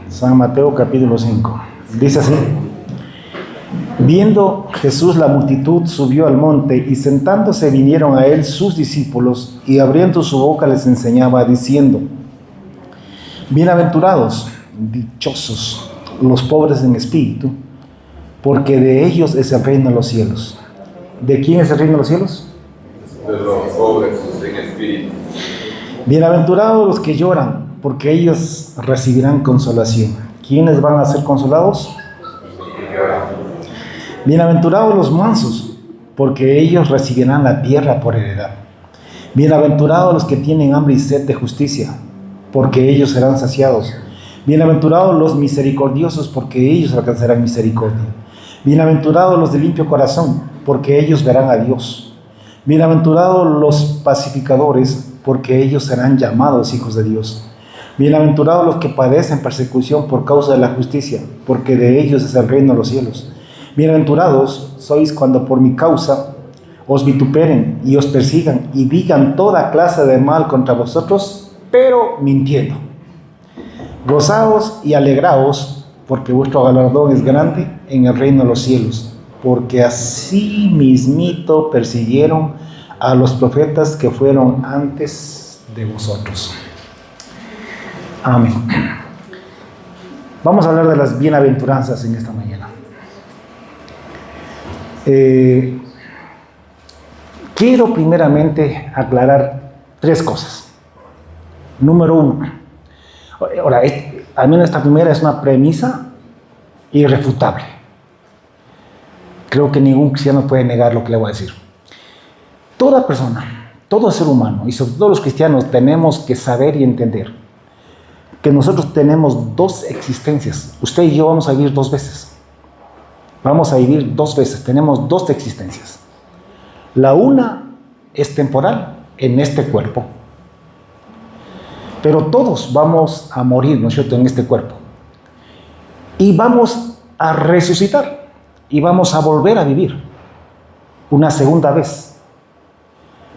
San Mateo capítulo 5. Dice así: viendo Jesús la multitud, subió al monte, y sentándose vinieron a él sus discípulos, y abriendo su boca les enseñaba, diciendo: bienaventurados, dichosos, los pobres en espíritu, porque de ellos es el reino de los cielos. ¿De quién es el reino de los cielos? De los pobres en espíritu. Bienaventurados los que lloran, porque ellos recibirán consolación. ¿Quiénes van a ser consolados? Bienaventurados los mansos, porque ellos recibirán la tierra por heredad. Bienaventurados los que tienen hambre y sed de justicia, porque ellos serán saciados. Bienaventurados los misericordiosos, porque ellos alcanzarán misericordia. Bienaventurados los de limpio corazón, porque ellos verán a Dios. Bienaventurados los pacificadores, porque ellos serán llamados hijos de Dios. Bienaventurados los que padecen persecución por causa de la justicia, porque de ellos es el reino de los cielos. Bienaventurados sois cuando por mi causa os vituperen y os persigan y digan toda clase de mal contra vosotros, pero mintiendo. Gozaos y alegraos, porque vuestro galardón es grande en el reino de los cielos, porque así mismito persiguieron a los profetas que fueron antes de vosotros. Amén. Vamos a hablar de las bienaventuranzas en esta mañana. Quiero primeramente aclarar tres cosas. Número uno, ahora, al menos esta primera es una premisa irrefutable. Creo que ningún cristiano puede negar lo que le voy a decir. Toda persona, todo ser humano, y sobre todo los cristianos, tenemos que saber y entender que nosotros tenemos dos existencias. Usted y yo vamos a vivir dos veces. Vamos a vivir dos veces, tenemos dos existencias. La una es temporal, en este cuerpo. Pero todos vamos a morir, ¿no es cierto?, en este cuerpo. Y vamos a resucitar, y vamos a volver a vivir una segunda vez.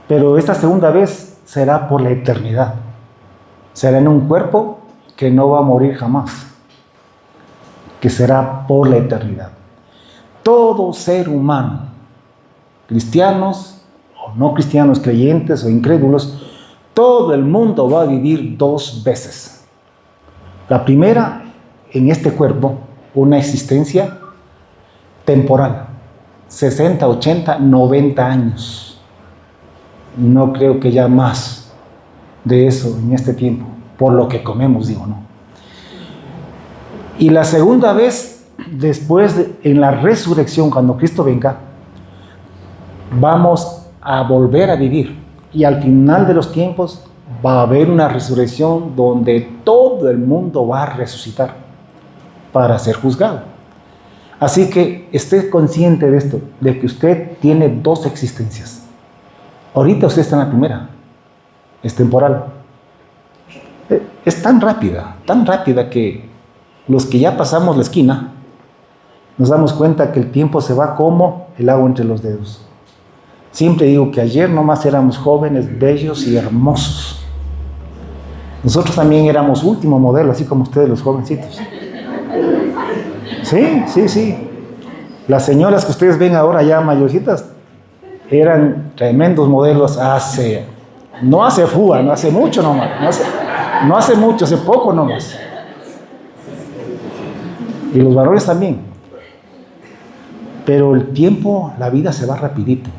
Pero esta segunda vez será por la eternidad. Será en un cuerpo que no va a morir jamás, que será por la eternidad. Todo ser humano, cristianos o no cristianos, creyentes o incrédulos, todo el mundo va a vivir dos veces. La primera, en este cuerpo, una existencia temporal, 60, 80, 90 años. No creo que ya más de eso en este tiempo, por lo que comemos, digo, ¿no? Y la segunda vez, en la resurrección, cuando Cristo venga, vamos a volver a vivir. Y al final de los tiempos va a haber una resurrección donde todo el mundo va a resucitar para ser juzgado. Así que esté consciente de esto, de que usted tiene dos existencias. Ahorita usted está en la primera, es temporal. Es tan rápida que los que ya pasamos la esquina, nos damos cuenta que el tiempo se va como el agua entre los dedos. Siempre digo que ayer nomás éramos jóvenes, bellos y hermosos. Nosotros también éramos último modelo, así como ustedes los jovencitos. Sí. Las señoras que ustedes ven ahora ya mayorcitas eran tremendos modelos no hace fuga, no hace mucho nomás. No hace mucho, hace poco nomás. Y los varones también. Pero el tiempo, la vida se va rapidito.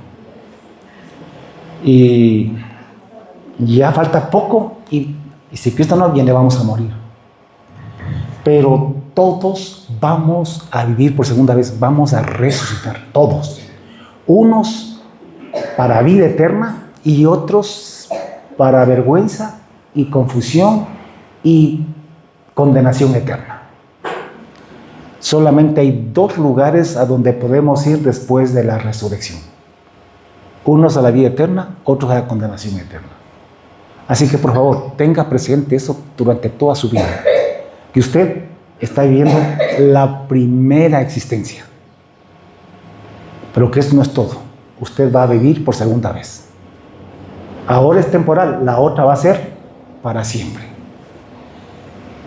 Y ya falta poco y si Cristo no viene vamos a morir. Pero todos vamos a vivir por segunda vez, vamos a resucitar, todos. Unos para vida eterna y otros para vergüenza y confusión y condenación eterna. Solamente hay dos lugares a donde podemos ir después de la resurrección. Unos a la vida eterna, otros a la condenación eterna. Así que por favor, tenga presente eso durante toda su vida. Que usted está viviendo la primera existencia. Pero que eso no es todo. Usted va a vivir por segunda vez. Ahora es temporal, la otra va a ser para siempre.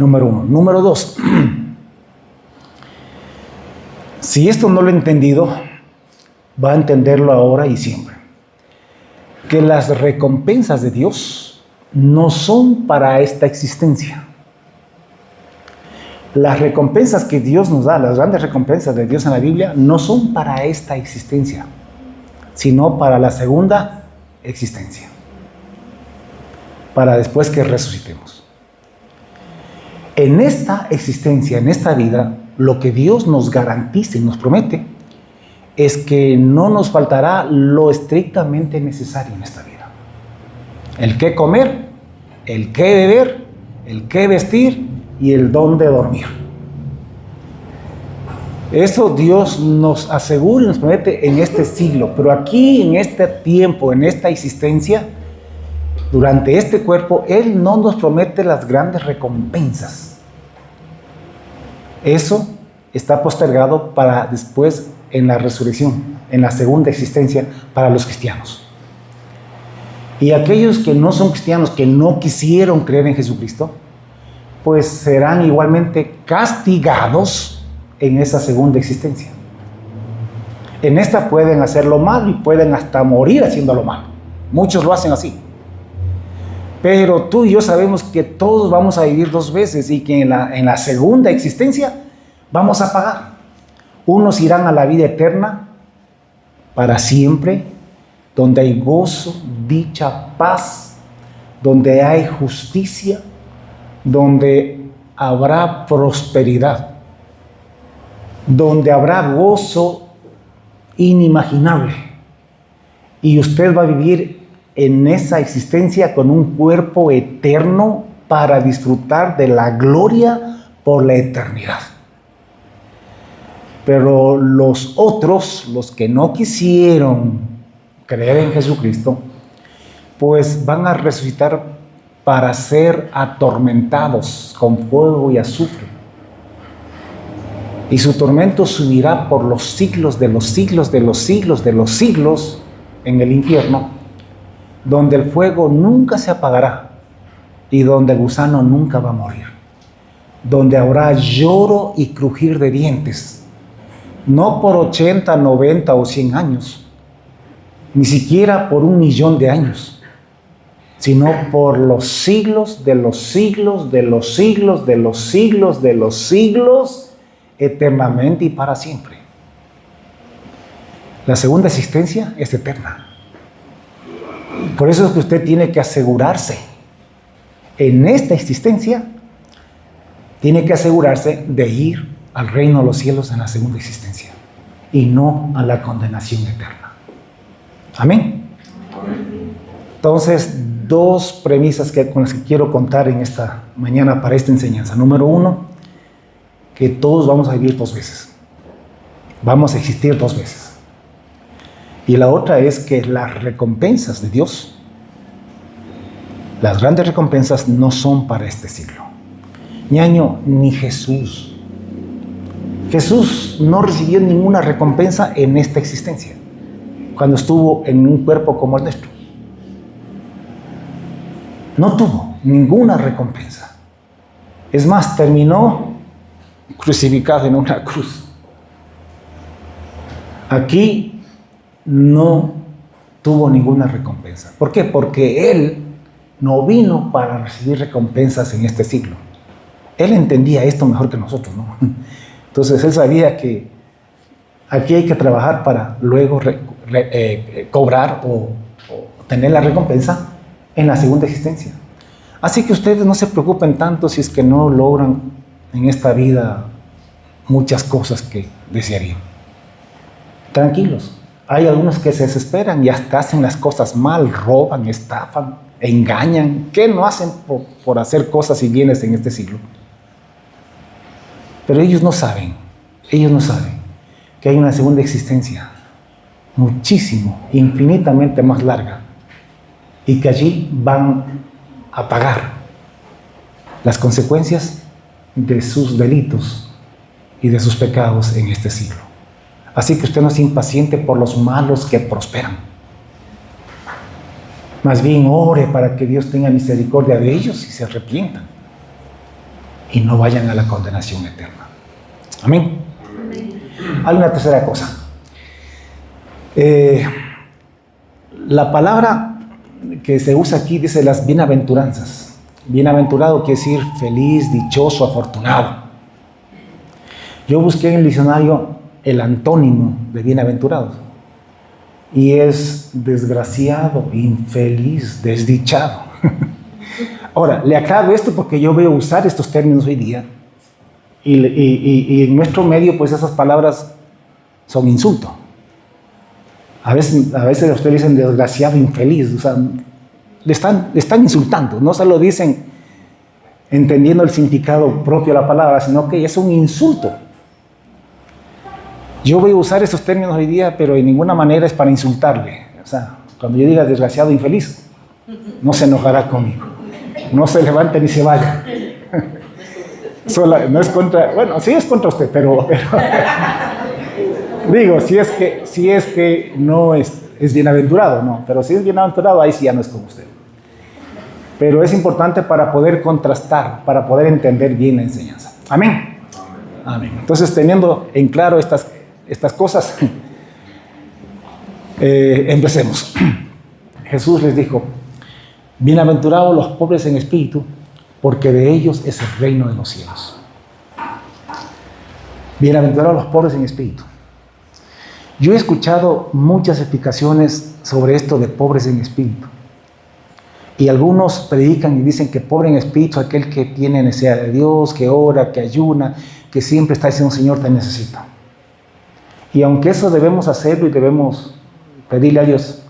Número 1. Número 2. Si esto no lo he entendido, va a entenderlo ahora y siempre. Que las recompensas de Dios no son para esta existencia. Las recompensas que Dios nos da, las grandes recompensas de Dios en la Biblia, no son para esta existencia, sino para la segunda existencia, para después que resucitemos. En esta existencia, en esta vida, lo que Dios nos garantiza y nos promete es que no nos faltará lo estrictamente necesario en esta vida. El qué comer, el qué beber, el qué vestir y el dónde dormir. Eso Dios nos asegura y nos promete en este siglo, pero aquí, en este tiempo, en esta existencia, durante este cuerpo, Él no nos promete las grandes recompensas. Eso está postergado para después en la resurrección, en la segunda existencia para los cristianos. Y aquellos que no son cristianos, que no quisieron creer en Jesucristo, pues serán igualmente castigados en esa segunda existencia. En esta pueden hacer lo malo y pueden hasta morir haciendo lo malo. Muchos lo hacen así. Pero tú y yo sabemos que todos vamos a vivir dos veces y que en la segunda existencia vamos a pagar. Unos irán a la vida eterna para siempre, donde hay gozo, dicha, paz, donde hay justicia, donde habrá prosperidad, donde habrá gozo inimaginable. Y usted va a vivir en esa existencia con un cuerpo eterno para disfrutar de la gloria por la eternidad. Pero los otros, los que no quisieron creer en Jesucristo, pues van a resucitar para ser atormentados con fuego y azufre. Y su tormento subirá por los siglos de los siglos de los siglos de los siglos en el infierno, donde el fuego nunca se apagará y donde el gusano nunca va a morir, donde habrá lloro y crujir de dientes, no por 80, 90 o 100 años, ni siquiera por 1.000.000 de años, sino por los siglos de los siglos de los siglos de los siglos de los siglos, eternamente y para siempre. La segunda existencia es eterna. Por eso es que usted tiene que asegurarse, en esta existencia, tiene que asegurarse de ir al reino de los cielos en la segunda existencia y no a la condenación eterna. Amén. Entonces, dos premisas con las que quiero contar en esta mañana para esta enseñanza. Número 1, que todos vamos a vivir dos veces. Vamos a existir dos veces. Y la otra es que las recompensas de Dios, las grandes recompensas, no son para este siglo. Ñaño, ni Jesús. Jesús no recibió ninguna recompensa en esta existencia, cuando estuvo en un cuerpo como el nuestro. No tuvo ninguna recompensa. Es más, terminó crucificado en una cruz. Aquí no tuvo ninguna recompensa. ¿Por qué? Porque Él no vino para recibir recompensas en este siglo. Él entendía esto mejor que nosotros, ¿no? Entonces Él sabía que aquí hay que trabajar para luego cobrar o tener la recompensa en la segunda existencia. Así que ustedes no se preocupen tanto si es que no logran en esta vida muchas cosas que desearían. Tranquilos. Hay algunos que se desesperan y hasta hacen las cosas mal, roban, estafan, engañan. ¿Qué no hacen por hacer cosas y bienes en este siglo? Pero ellos no saben que hay una segunda existencia muchísimo, infinitamente más larga, y que allí van a pagar las consecuencias de sus delitos y de sus pecados en este siglo. Así que usted no se impaciente por los malos que prosperan. Más bien ore para que Dios tenga misericordia de ellos y se arrepientan. y no vayan a la condenación eterna. Amén. Hay una tercera cosa. La palabra que se usa aquí dice las bienaventuranzas. Bienaventurado quiere decir feliz, dichoso, afortunado. Yo busqué en el diccionario el antónimo de bienaventurados y es desgraciado, infeliz, desdichado. Ahora, le aclaro esto porque yo veo usar estos términos hoy día y en nuestro medio pues esas palabras son insultos. A veces ustedes dicen desgraciado, infeliz, o sea, le están insultando, no se lo dicen entendiendo el significado propio de la palabra, sino que es un insulto. Yo voy a usar esos términos hoy día, pero de ninguna manera es para insultarle. O sea, cuando yo diga desgraciado, infeliz, no se enojará conmigo. No se levante ni se vaya. No es contra, bueno, sí es contra usted, pero digo, si es que no es bienaventurado, no, pero si es bienaventurado, ahí sí ya no es con usted. Pero es importante para poder contrastar, para poder entender bien la enseñanza. Amén. Amén. Entonces, teniendo en claro estas cosas, empecemos. Jesús les dijo: bienaventurados los pobres en espíritu, porque de ellos es el reino de los cielos. Bienaventurados los pobres en espíritu. Yo he escuchado muchas explicaciones sobre esto de pobres en espíritu. Y algunos predican y dicen que pobre en espíritu es aquel que tiene necesidad de Dios, que ora, que ayuna, que siempre está diciendo: Señor, te necesito. Y aunque eso debemos hacerlo y debemos pedirle a Dios,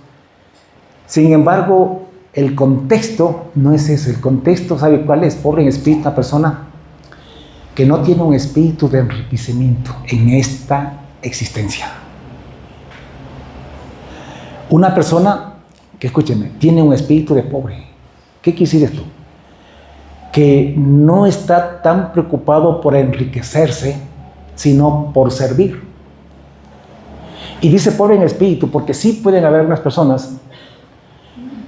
sin embargo, el contexto no es ese. El contexto, ¿sabe cuál es? Pobre en espíritu, una persona que no tiene un espíritu de enriquecimiento en esta existencia. Una persona que, escúcheme, tiene un espíritu de pobre. ¿Qué quiere decir esto? Que no está tan preocupado por enriquecerse, sino por servir. Y dice pobre en espíritu porque sí pueden haber algunas personas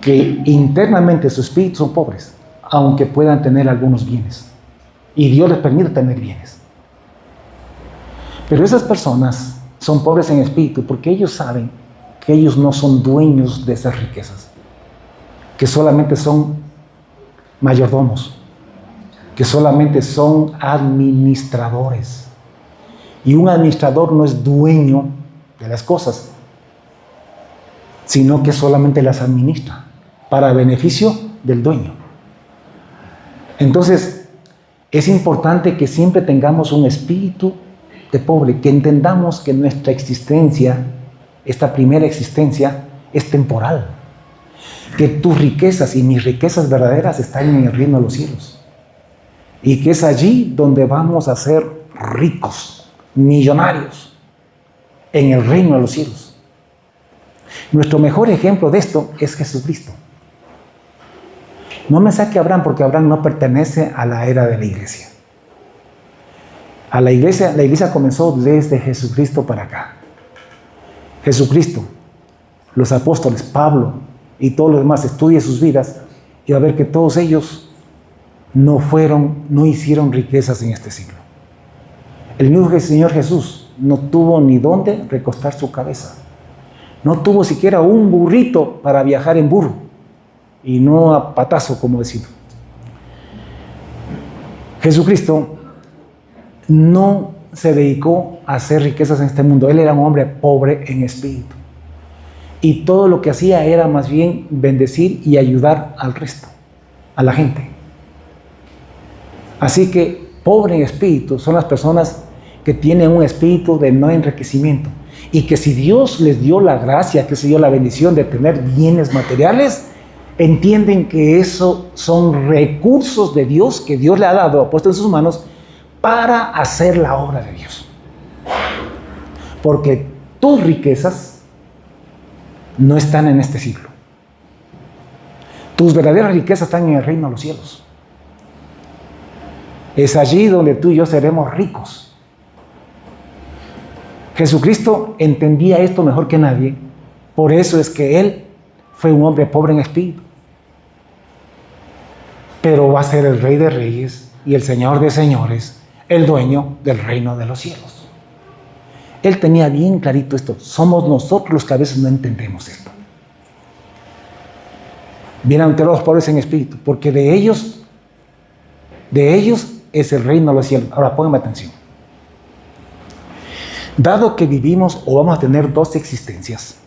que internamente su espíritu son pobres, aunque puedan tener algunos bienes. Y Dios les permite tener bienes. Pero esas personas son pobres en espíritu porque ellos saben que ellos no son dueños de esas riquezas, que solamente son mayordomos, que solamente son administradores. Y un administrador no es dueño de las cosas, sino que solamente las administra para beneficio del dueño. Entonces, es importante que siempre tengamos un espíritu de pobre, que entendamos que nuestra existencia, esta primera existencia, es temporal, que tus riquezas y mis riquezas verdaderas están en el reino de los cielos, y que es allí donde vamos a ser ricos, millonarios, en el reino de los cielos. Nuestro mejor ejemplo de esto es Jesucristo. No me saque Abraham, porque Abraham no pertenece a la era de la iglesia. La iglesia comenzó desde Jesucristo para acá. Jesucristo, los apóstoles, Pablo y todos los demás, estudia sus vidas y va a ver que todos ellos no hicieron riquezas en este siglo. El mismo Señor Jesús no tuvo ni dónde recostar su cabeza. No tuvo siquiera un burrito para viajar en burro, y no a patazo, como decimos. Jesucristo no se dedicó a hacer riquezas en este mundo. Él era un hombre pobre en espíritu. Y todo lo que hacía era más bien bendecir y ayudar al resto, a la gente. Así que pobre en espíritu son las personas que tienen un espíritu de no enriquecimiento. Y que si Dios les dio la gracia, que se dio la bendición de tener bienes materiales, entienden que eso son recursos de Dios que Dios le ha dado, ha puesto en sus manos para hacer la obra de Dios. Porque tus riquezas no están en este siglo. Tus verdaderas riquezas están en el reino de los cielos. Es allí donde tú y yo seremos ricos. Jesucristo entendía esto mejor que nadie. Por eso es que Él fue un hombre pobre en espíritu. Pero va a ser el Rey de Reyes y el Señor de señores, el dueño del reino de los cielos. Él tenía bien clarito esto. Somos nosotros los que a veces no entendemos esto. Bienaventurados los pobres en espíritu, porque de ellos es el reino de los cielos. Ahora pónganme atención. Dado que vivimos o vamos a tener dos existencias,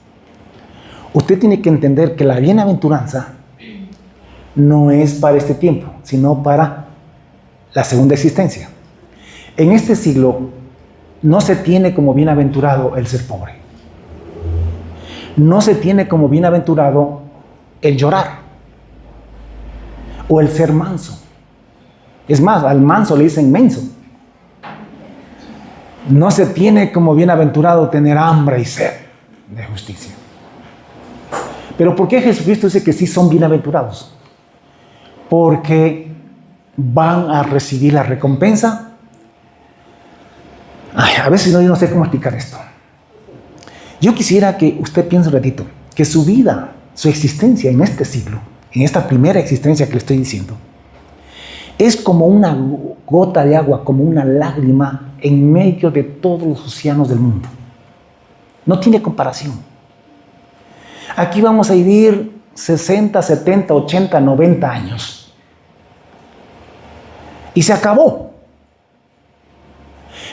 usted tiene que entender que la bienaventuranza no es para este tiempo, sino para la segunda existencia. En este siglo no se tiene como bienaventurado el ser pobre. No se tiene como bienaventurado el llorar o el ser manso. Es más, al manso le dicen menso. No se tiene como bienaventurado tener hambre y sed de justicia. Pero ¿por qué Jesucristo dice que sí son bienaventurados? Porque van a recibir la recompensa. A veces yo no sé cómo explicar esto. Yo quisiera que usted piense un ratito, que su vida, su existencia en este siglo, en esta primera existencia que le estoy diciendo, es como una gota de agua, como una lágrima en medio de todos los océanos del mundo. No tiene comparación. Aquí vamos a vivir 60, 70, 80, 90 años. Y se acabó.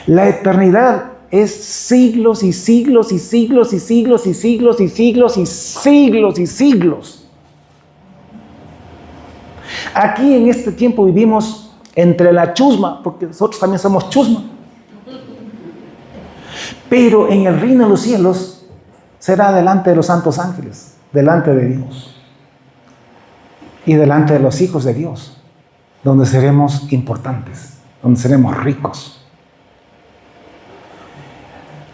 La eternidad es siglos y siglos y siglos y siglos y siglos y siglos y siglos y siglos. Aquí en este tiempo vivimos entre la chusma, porque nosotros también somos chusma. Pero en el reino de los cielos será delante de los santos ángeles, delante de Dios y delante de los hijos de Dios, donde seremos importantes, donde seremos ricos.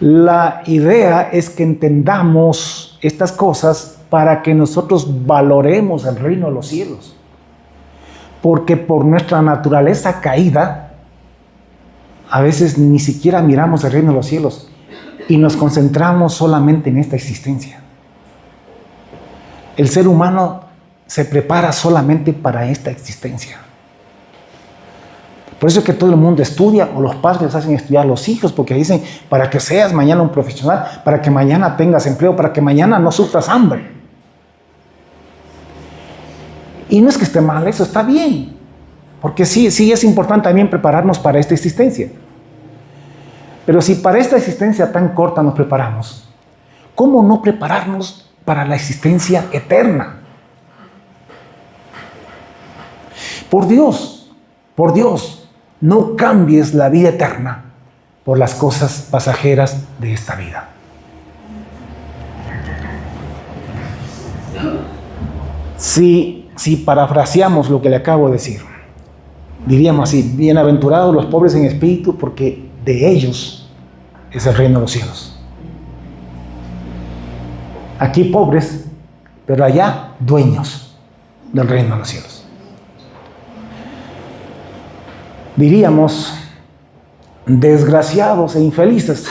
La idea es que entendamos estas cosas para que nosotros valoremos el reino de los cielos. Porque por nuestra naturaleza caída, a veces ni siquiera miramos el reino de los cielos y nos concentramos solamente en esta existencia. El ser humano se prepara solamente para esta existencia. Por eso es que todo el mundo estudia, o los padres hacen estudiar a los hijos, porque dicen, para que seas mañana un profesional, para que mañana tengas empleo, para que mañana no sufras hambre. Y no es que esté mal, eso está bien, porque sí es importante también prepararnos para esta existencia. Pero si para esta existencia tan corta nos preparamos, ¿cómo no prepararnos para la existencia eterna? Por Dios, no cambies la vida eterna por las cosas pasajeras de esta vida. Si parafraseamos lo que le acabo de decir, diríamos así: bienaventurados los pobres en espíritu, porque de ellos es el reino de los cielos. Aquí pobres, pero allá dueños del reino de los cielos. Diríamos desgraciados e infelices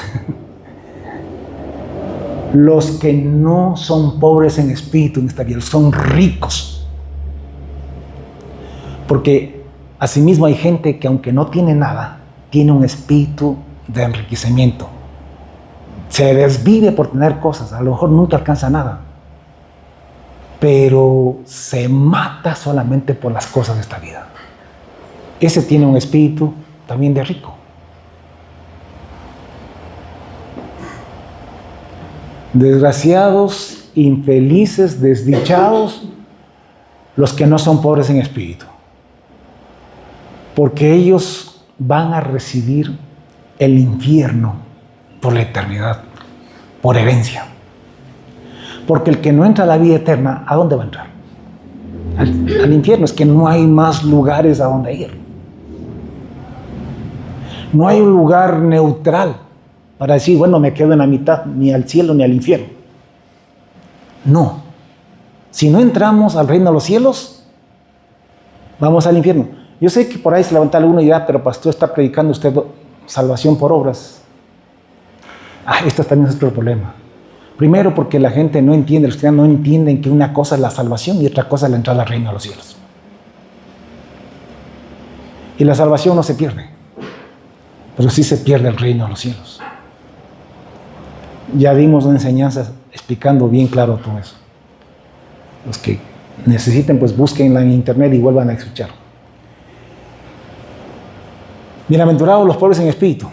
los que no son pobres en espíritu en esta vida, son ricos. Porque asimismo hay gente que aunque no tiene nada, tiene un espíritu de enriquecimiento. Se desvive por tener cosas, a lo mejor nunca alcanza nada, pero se mata solamente por las cosas de esta vida. Ese tiene un espíritu también de rico. Desgraciados, infelices, desdichados, los que no son pobres en espíritu, porque ellos van a recibir el infierno por la eternidad, por herencia. Porque el que no entra a la vida eterna, ¿a dónde va a entrar? Al infierno. Es que no hay más lugares a donde ir. No hay un lugar neutral para decir, bueno, me quedo en la mitad, ni al cielo ni al infierno. No. Si no entramos al reino de los cielos, vamos al infierno. Yo sé que por ahí se levanta alguno y dirá, pero pastor, está predicando usted salvación por obras. Esto también es otro problema. Primero, porque la gente no entiende, los cristianos no entienden que una cosa es la salvación y otra cosa es la entrada al reino de los cielos. Y la salvación no se pierde, pero sí se pierde el reino de los cielos. Ya dimos una enseñanza explicando bien claro todo eso. Los que necesiten, pues búsquenla en internet y vuelvan a escuchar. Bienaventurados los pobres en espíritu,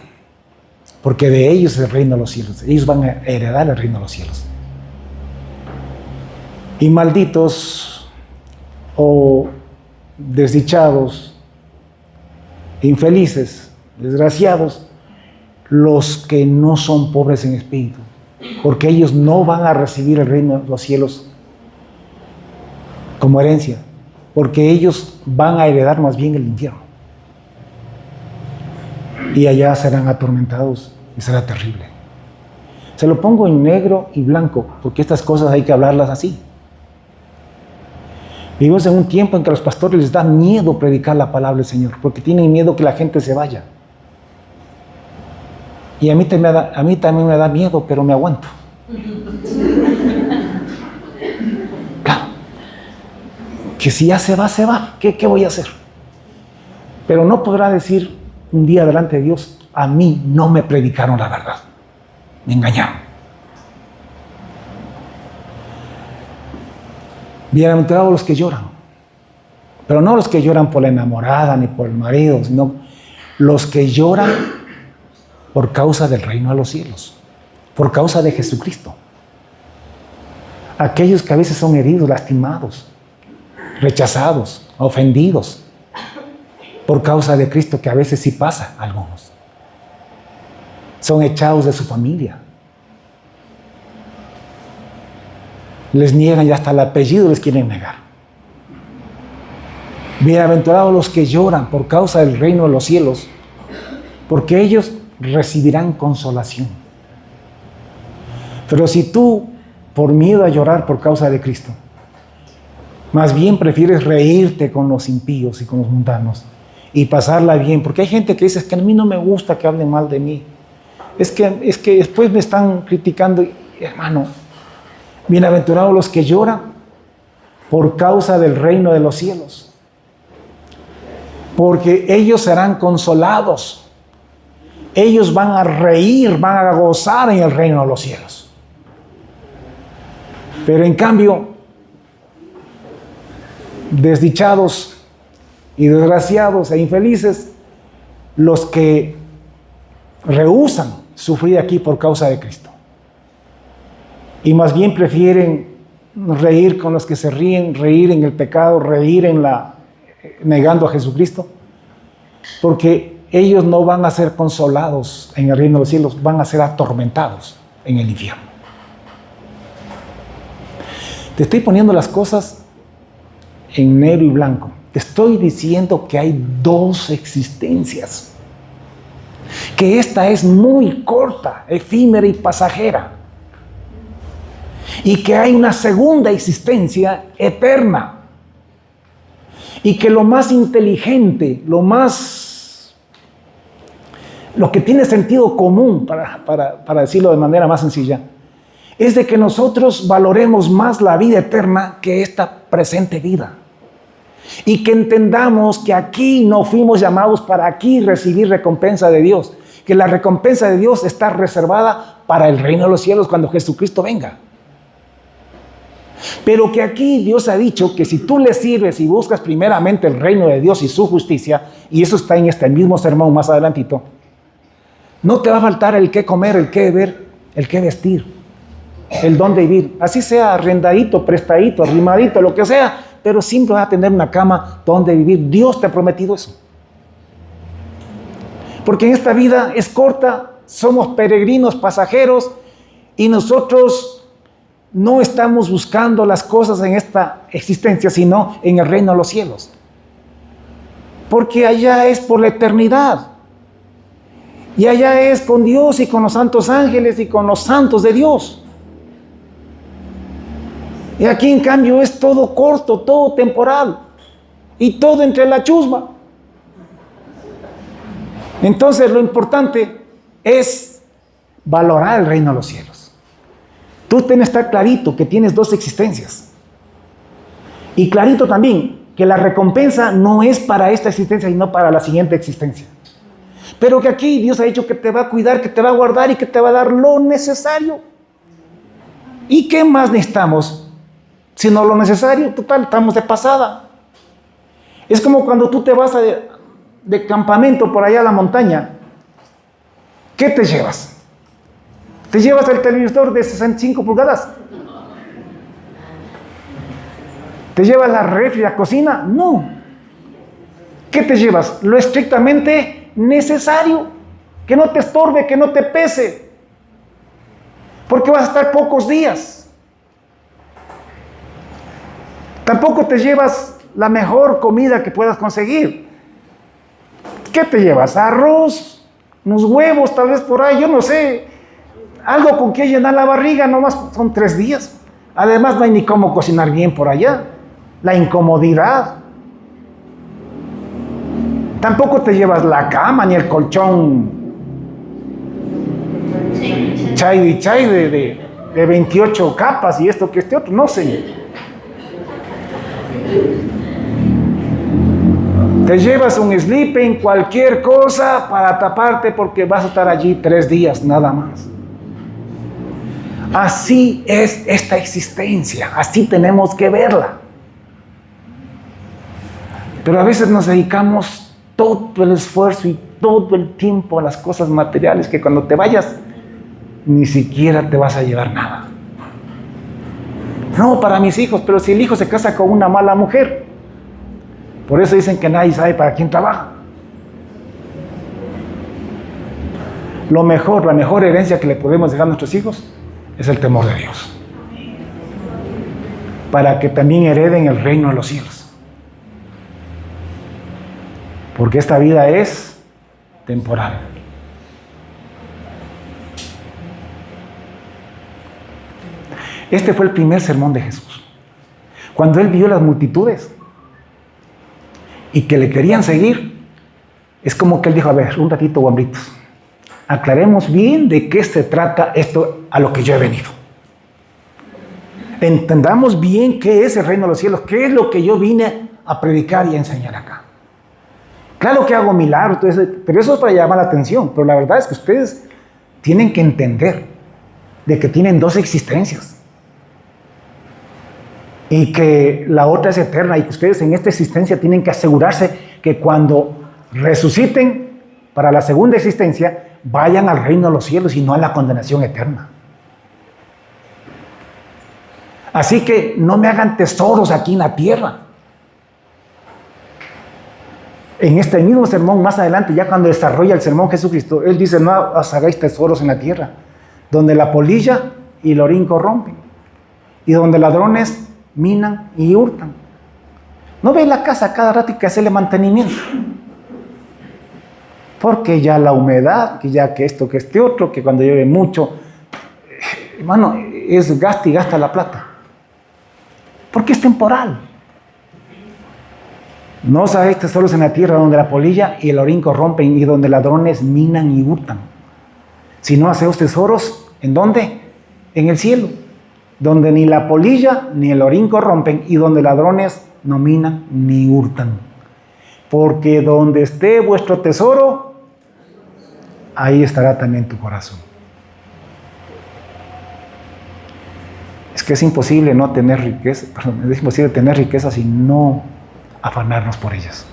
porque de ellos es el reino de los cielos. Ellos van a heredar el reino de los cielos. Y malditos o desdichados, infelices, desgraciados, los que no son pobres en espíritu, porque ellos no van a recibir el reino de los cielos como herencia, porque ellos van a heredar más bien el infierno. Y allá serán atormentados y será terrible. Se lo pongo en negro y blanco, porque estas cosas hay que hablarlas así. Vivimos en un tiempo en que a los pastores les da miedo predicar la palabra del Señor, porque tienen miedo que la gente se vaya. Y a mí también me da miedo, pero me aguanto. Claro. Que si ya se va, se va. ¿Qué voy a hacer? Pero no podrá decir un día delante de Dios, a mí no me predicaron la verdad. Me engañaron. Bienaventurados los que lloran. Pero no los que lloran por la enamorada ni por el marido, sino los que lloran por causa del reino de los cielos, por causa de Jesucristo. Aquellos que a veces son heridos, lastimados, rechazados, ofendidos, por causa de Cristo, que a veces sí pasa a algunos. Son echados de su familia. Les niegan y hasta el apellido les quieren negar. Bienaventurados los que lloran por causa del reino de los cielos, porque ellos recibirán consolación. Pero si tú, por miedo a llorar por causa de Cristo, más bien prefieres reírte con los impíos y con los mundanos y pasarla bien, porque hay gente que dice, es que a mí no me gusta que hablen mal de mí, es que después me están criticando. Hermano, bienaventurados los que lloran por causa del reino de los cielos, porque ellos serán consolados. Ellos van a reír, van a gozar en el reino de los cielos. Pero en cambio, desdichados y desgraciados e infelices, los que rehúsan sufrir aquí por causa de Cristo. Y más bien prefieren reír con los que se ríen, reír en el pecado, reír negando a Jesucristo, porque ellos no van a ser consolados en el reino de los cielos, van a ser atormentados en el infierno. Te estoy poniendo las cosas en negro y blanco. Te estoy diciendo que hay dos existencias, que esta es muy corta, efímera y pasajera, y que hay una segunda existencia eterna, y que lo más inteligente, lo que tiene sentido común, para decirlo de manera más sencilla, es de que nosotros valoremos más la vida eterna que esta presente vida. Y que entendamos que aquí no fuimos llamados para aquí recibir recompensa de Dios, que la recompensa de Dios está reservada para el reino de los cielos cuando Jesucristo venga. Pero que aquí Dios ha dicho que si tú le sirves y buscas primeramente el reino de Dios y su justicia, y eso está en este mismo sermón más adelantito, no te va a faltar el qué comer, el qué beber, el qué vestir, el dónde vivir. Así sea arrendadito, prestadito, arrimadito, lo que sea, pero siempre vas a tener una cama donde vivir. Dios te ha prometido eso. Porque en esta vida es corta, somos peregrinos, pasajeros, y nosotros no estamos buscando las cosas en esta existencia, sino en el reino de los cielos. Porque allá es por la eternidad. Y allá es con Dios y con los santos ángeles y con los santos de Dios. Y aquí en cambio es todo corto, todo temporal y todo entre la chusma. Entonces lo importante es valorar el reino de los cielos. Tú tienes que estar clarito que tienes dos existencias. Y clarito también que la recompensa no es para esta existencia, sino para la siguiente existencia. Pero que aquí Dios ha dicho que te va a cuidar, que te va a guardar y que te va a dar lo necesario. ¿Y qué más necesitamos? Sino lo necesario. Total, estamos de pasada. Es como cuando tú te vas de campamento por allá a la montaña. ¿Qué te llevas? ¿Te llevas el televisor de 65 pulgadas? ¿Te llevas la refri, la cocina? No. ¿Qué te llevas? Lo estrictamente necesario. Que no te estorbe, que no te pese. Porque vas a estar pocos días. Tampoco te llevas la mejor comida que puedas conseguir. ¿Qué te llevas? Arroz, unos huevos, tal vez por ahí, yo no sé. Algo con que llenar la barriga, nomás son 3 días. Además, no hay ni cómo cocinar bien por allá. La incomodidad. Tampoco te llevas la cama ni el colchón chay de 28 capas y esto que este otro, no sé. Te llevas un sleeping, cualquier cosa para taparte porque vas a estar allí 3 días, nada más. Así es esta existencia, así tenemos que verla. Pero a veces nos dedicamos todo el esfuerzo y todo el tiempo a las cosas materiales que cuando te vayas ni siquiera te vas a llevar nada. No, para mis hijos, pero si el hijo se casa con una mala mujer, por eso dicen que nadie sabe para quién trabaja. La mejor herencia que le podemos dejar a nuestros hijos es el temor de Dios, para que también hereden el reino de los cielos. Porque esta vida es temporal. Este fue el primer sermón de Jesús. Cuando Él vio las multitudes y que le querían seguir, es como que Él dijo, a ver, un ratito, guambritos, aclaremos bien de qué se trata esto a lo que yo he venido. Entendamos bien qué es el reino de los cielos, qué es lo que yo vine a predicar y a enseñar acá. Claro que hago milagros, pero eso es para llamar la atención. Pero la verdad es que ustedes tienen que entender de que tienen 2 existencias. Y que la otra es eterna. Y que ustedes en esta existencia tienen que asegurarse que cuando resuciten para la segunda existencia, vayan al reino de los cielos y no a la condenación eterna. Así que no me hagan tesoros aquí en la tierra. En este mismo sermón, más adelante, ya cuando desarrolla el sermón Jesucristo, Él dice, no os hagáis tesoros en la tierra, donde la polilla y el orín corrompen, y donde ladrones minan y hurtan. No ve la casa cada rato y que hacerle mantenimiento. Porque ya la humedad, que ya que esto, que este otro, que cuando llueve mucho, hermano, es gasta y gasta la plata. Porque es temporal. No os hagáis tesoros en la tierra donde la polilla y el orín corrompen y donde ladrones minan y hurtan. Sino hacéos tesoros, ¿en dónde? En el cielo, donde ni la polilla ni el orín corrompen y donde ladrones no minan ni hurtan. Porque donde esté vuestro tesoro, ahí estará también tu corazón. Es que es imposible no tener riqueza, es imposible tener riquezas y no afanarnos por ellas.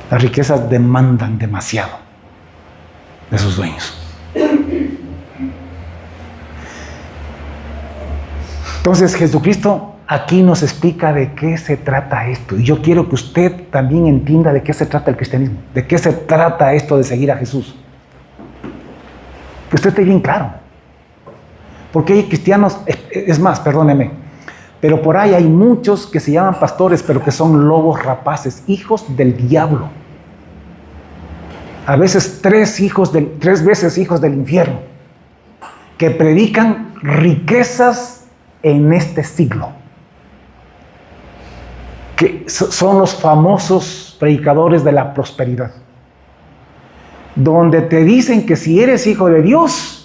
Las riquezas demandan demasiado de sus dueños. Entonces Jesucristo aquí nos explica de qué se trata esto. Y yo quiero que usted también entienda de qué se trata el cristianismo, de qué se trata esto de seguir a Jesús. Que usted esté bien claro. Porque hay cristianos, es más, perdóneme, pero por ahí hay muchos que se llaman pastores, pero que son lobos rapaces, hijos del diablo. A veces 3 veces hijos del infierno, que predican riquezas en este siglo. Que son los famosos predicadores de la prosperidad. Donde te dicen que si eres hijo de Dios,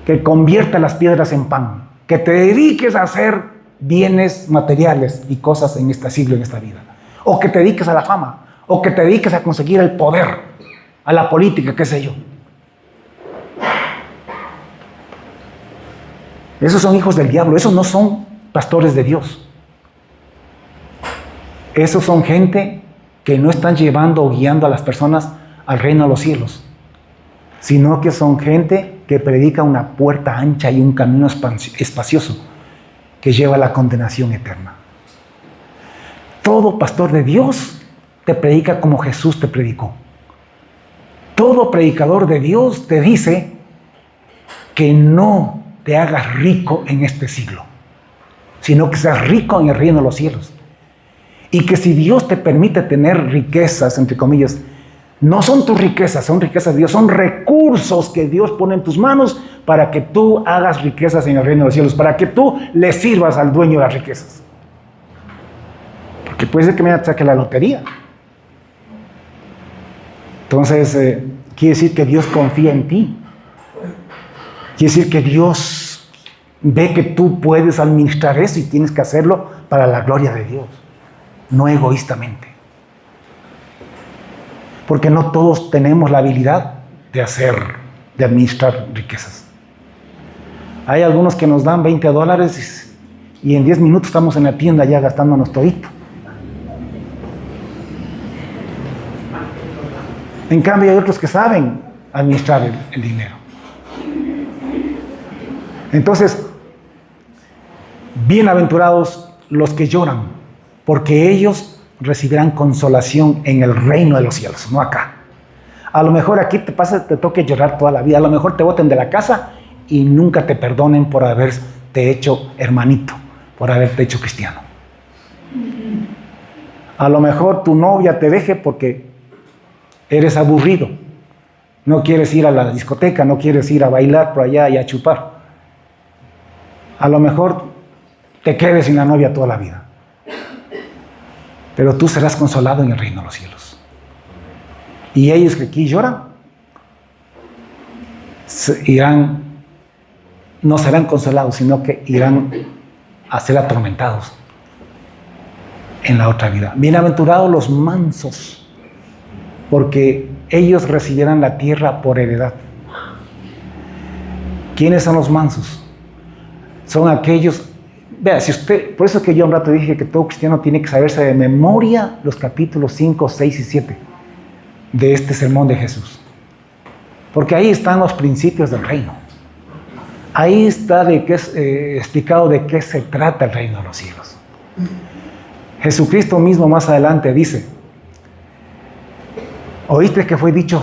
que convierta las piedras en pan. Que te dediques a hacer bienes materiales y cosas en este siglo, en esta vida. O que te dediques a la fama, o que te dediques a conseguir el poder, a la política, qué sé yo. Esos son hijos del diablo, esos no son pastores de Dios. Esos son gente que no están llevando o guiando a las personas al reino de los cielos, sino que son gente que predica una puerta ancha y un camino espacioso que lleva a la condenación eterna. Todo pastor de Dios te predica como Jesús te predicó. Todo predicador de Dios te dice que no te hagas rico en este siglo, sino que seas rico en el reino de los cielos. Y que si Dios te permite tener riquezas, entre comillas, no son tus riquezas, son riquezas de Dios, son recursos que Dios pone en tus manos para que tú hagas riquezas en el reino de los cielos, para que tú le sirvas al dueño de las riquezas. Porque puede ser que me saque la lotería. Entonces, quiere decir que Dios confía en ti. Quiere decir que Dios ve que tú puedes administrar eso y tienes que hacerlo para la gloria de Dios, no egoístamente. Porque no todos tenemos la habilidad de administrar riquezas. Hay algunos que nos dan $20 y en 10 minutos estamos en la tienda ya gastándonos todito. En cambio hay otros que saben administrar el dinero. Entonces, bienaventurados los que lloran, porque ellos recibirán consolación en el reino de los cielos, no acá. A lo mejor aquí te toque llorar toda la vida, a lo mejor te boten de la casa y nunca te perdonen por haberte hecho hermanito, por haberte hecho cristiano. A lo mejor tu novia te deje porque eres aburrido, no quieres ir a la discoteca, no quieres ir a bailar por allá y a chupar. A lo mejor te quedes sin la novia toda la vida. Pero tú serás consolado en el reino de los cielos. Y ellos que aquí lloran, no serán consolados, sino que irán a ser atormentados en la otra vida. Bienaventurados los mansos, porque ellos recibirán la tierra por heredad. ¿Quiénes son los mansos? Son aquellos. Vea, por eso que yo un rato dije que todo cristiano tiene que saberse de memoria los capítulos 5, 6 y 7 de este sermón de Jesús. Porque ahí están los principios del reino. Ahí está explicado de qué se trata el reino de los cielos. Jesucristo mismo más adelante dice: oíste que fue dicho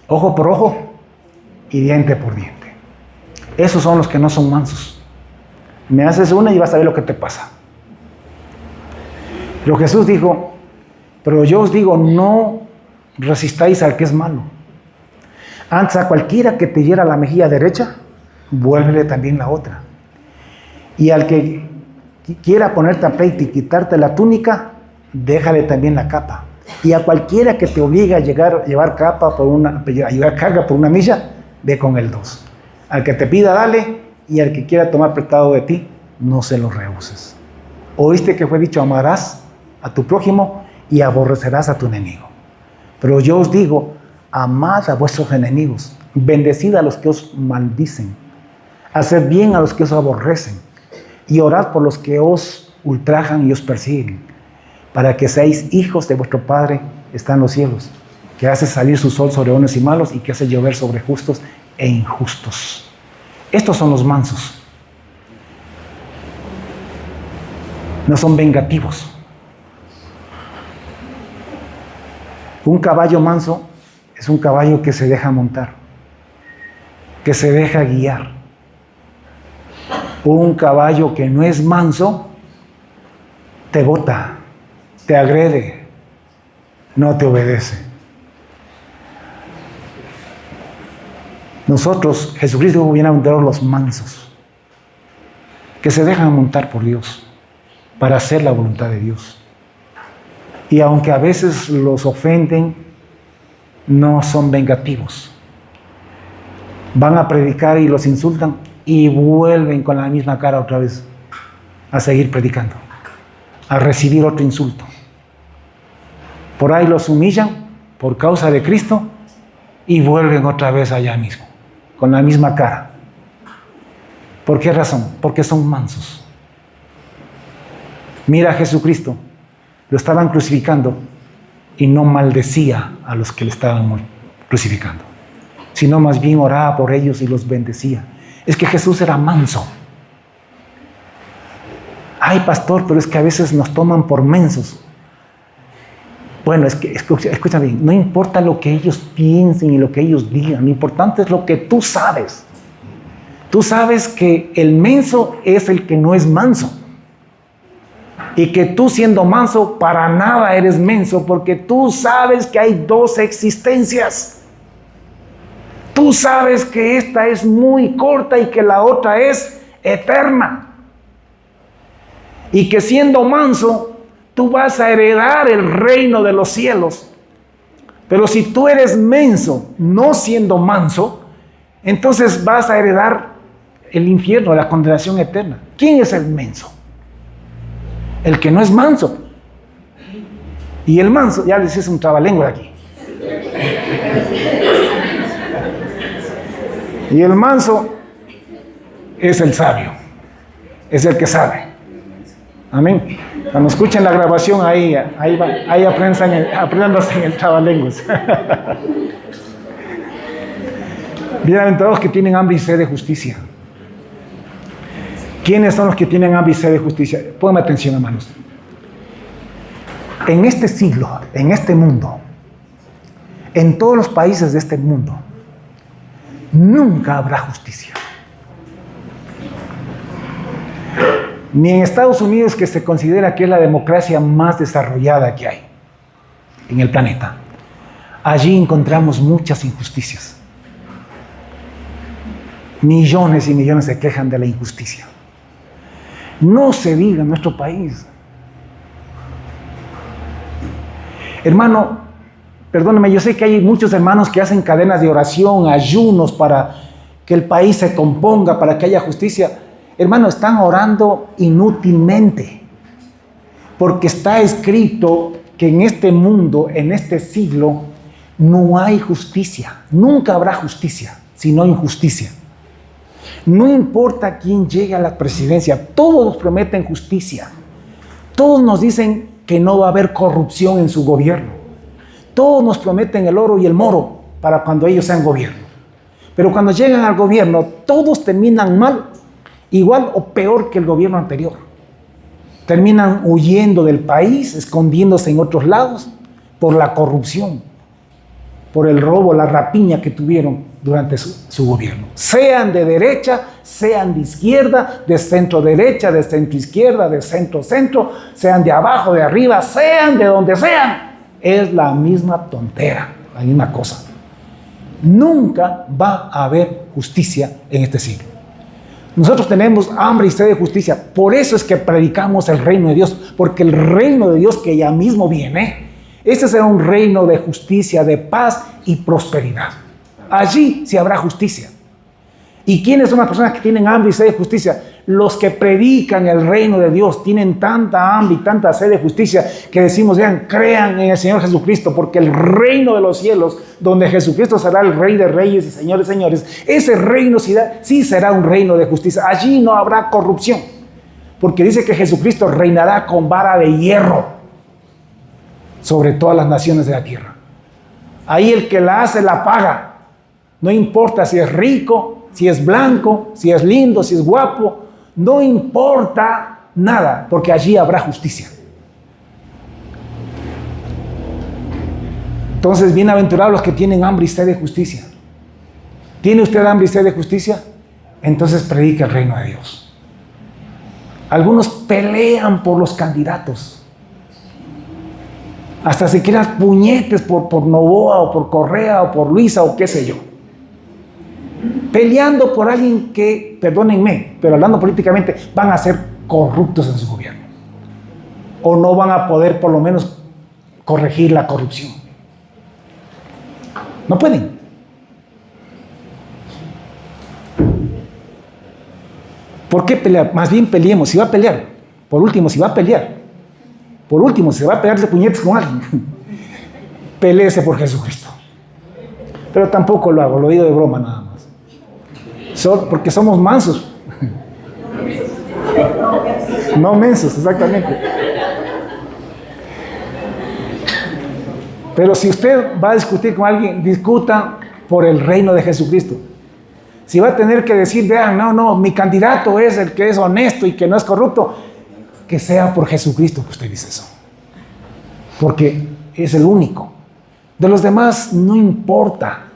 ojo por ojo y diente por diente. Esos son los que no son mansos. Me haces una y vas a ver lo que te pasa. Pero Jesús dijo: pero yo os digo, no resistáis al que es malo. Antes a cualquiera que te hiera la mejilla derecha, vuélvele también la otra. Y al que quiera ponerte a pleito y quitarte la túnica, déjale también la capa. Y a cualquiera que te obligue a llevar carga por una milla, ve con el 2. Al que te pida, dale, y al que quiera tomar prestado de ti, no se lo rehuses. Oíste que fue dicho: amarás a tu prójimo y aborrecerás a tu enemigo. Pero yo os digo: amad a vuestros enemigos, bendecid a los que os maldicen, haced bien a los que os aborrecen, y orad por los que os ultrajan y os persiguen, para que seáis hijos de vuestro Padre que está en los cielos, que hace salir su sol sobre buenos y malos y que hace llover sobre justos e injustos. Estos son los mansos. No son vengativos. Un caballo manso es un caballo que se deja montar, que se deja guiar. Un caballo que no es manso te bota, te agrede, no te obedece. Nosotros, Jesucristo dijo: bienaventurados los mansos, que se dejan montar por Dios para hacer la voluntad de Dios. Y aunque a veces los ofenden, no son vengativos. Van a predicar y los insultan y vuelven con la misma cara otra vez. a seguir predicando, a recibir otro insulto. Por ahí los humillan por causa de Cristo y vuelven otra vez allá mismo, con la misma cara. ¿Por qué razón? Porque son mansos. Mira a Jesucristo, lo estaban crucificando y no maldecía a los que le estaban crucificando, sino más bien oraba por ellos y los bendecía. Es que Jesús era manso. Ay, pastor, pero es que a veces nos toman por mensos. Bueno, es que, escucha bien, no importa lo que ellos piensen y lo que ellos digan, lo importante es lo que tú sabes. Tú sabes que el menso es el que no es manso. Y que tú siendo manso, para nada eres menso, porque tú sabes que hay dos existencias. Tú sabes que esta es muy corta y que la otra es eterna. Y que siendo manso, tú vas a heredar el reino de los cielos. Pero si tú eres menso, no siendo manso, entonces vas a heredar el infierno, la condenación eterna. ¿Quién es el menso? El que no es manso. Y el manso, ya les hice un trabalengua aquí. Y el manso es el sabio, es el que sabe. Amén. Cuando escuchen la grabación, ahí apréndanse en el trabalenguas. Bienaventurados que tienen hambre y sed de justicia. ¿Quiénes son los que tienen hambre y sed de justicia? Pónganme atención, hermanos. En este siglo, en este mundo, en todos los países de este mundo, nunca habrá justicia. Ni en Estados Unidos, que se considera que es la democracia más desarrollada que hay en el planeta. Allí encontramos muchas injusticias. Millones y millones se quejan de la injusticia. No se diga en nuestro país. Hermano, perdóname, yo sé que hay muchos hermanos que hacen cadenas de oración, ayunos para que el país se componga, para que haya justicia. Hermano, están orando inútilmente, porque está escrito que en este mundo, en este siglo, no hay justicia. Nunca habrá justicia, sino injusticia. No importa quién llegue a la presidencia, todos nos prometen justicia. Todos nos dicen que no va a haber corrupción en su gobierno. Todos nos prometen el oro y el moro para cuando ellos sean gobierno. Pero cuando llegan al gobierno, todos terminan mal, igual o peor que el gobierno anterior. Terminan huyendo del país, escondiéndose en otros lados por la corrupción, por el robo, la rapiña que tuvieron durante su gobierno. Sean de derecha, sean de izquierda, de centro derecha, de centro izquierda, de centro centro, sean de abajo, de arriba, sean de donde sean. Es la misma tontera, la misma cosa. Nunca va a haber justicia en este siglo. Nosotros tenemos hambre y sed de justicia. Por eso es que predicamos el reino de Dios, porque el reino de Dios que ya mismo viene, este será un reino de justicia, de paz y prosperidad. Allí sí habrá justicia. ¿Y quiénes son las personas que tienen hambre y sed de justicia? Los que predican el reino de Dios tienen tanta hambre y tanta sed de justicia que decimos, vean, crean en el Señor Jesucristo, porque el reino de los cielos, donde Jesucristo será el Rey de Reyes y Señores de Señores, ese reino sí será un reino de justicia. Allí no habrá corrupción, porque dice que Jesucristo reinará con vara de hierro sobre todas las naciones de la tierra. Ahí el que la hace la paga. No importa si es rico, si es blanco, si es lindo, si es guapo. No importa nada, porque allí habrá justicia. Entonces, bienaventurados los que tienen hambre y sed de justicia. ¿Tiene usted hambre y sed de justicia? Entonces predica el reino de Dios. Algunos pelean por los candidatos. Hasta se quedan puñetes por Novoa o por Correa o por Luisa o qué sé yo. Peleando por alguien que, perdónenme, pero hablando políticamente, van a ser corruptos en su gobierno. O no van a poder por lo menos corregir la corrupción. No pueden. ¿Por qué pelear? Más bien peleemos. Si va a pelear, Por último, si va a pelear, por último, si se va a pegarse puñetes con alguien, peléese por Jesucristo. Pero tampoco lo hago, lo digo de broma nada más. Porque somos mansos. No mensos, exactamente. Pero si usted va a discutir con alguien, discuta por el reino de Jesucristo. Si va a tener que decir, vean, no, mi candidato es el que es honesto y que no es corrupto, que sea por Jesucristo que usted dice eso. Porque es el único. De los demás no importa.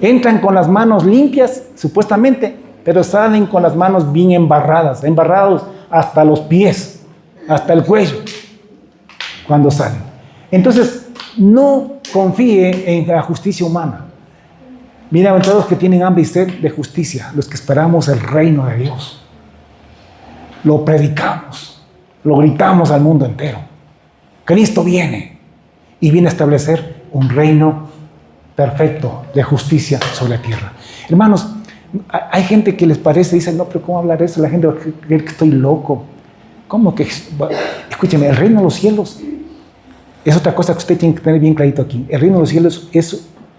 Entran con las manos limpias, supuestamente, pero salen con las manos bien embarrados hasta los pies, hasta el cuello, cuando salen. Entonces, no confíe en la justicia humana. Bienaventurados los que tienen hambre y sed de justicia, los que esperamos el reino de Dios. Lo predicamos, lo gritamos al mundo entero. Cristo viene y viene a establecer un reino perfecto de justicia sobre la tierra. Hermanos, hay gente que les parece, dicen, no, pero ¿cómo hablar de eso? La gente va a creer que estoy loco. ¿Cómo que? Escúcheme, el reino de los cielos es otra cosa que usted tiene que tener bien clarito aquí. El reino de los cielos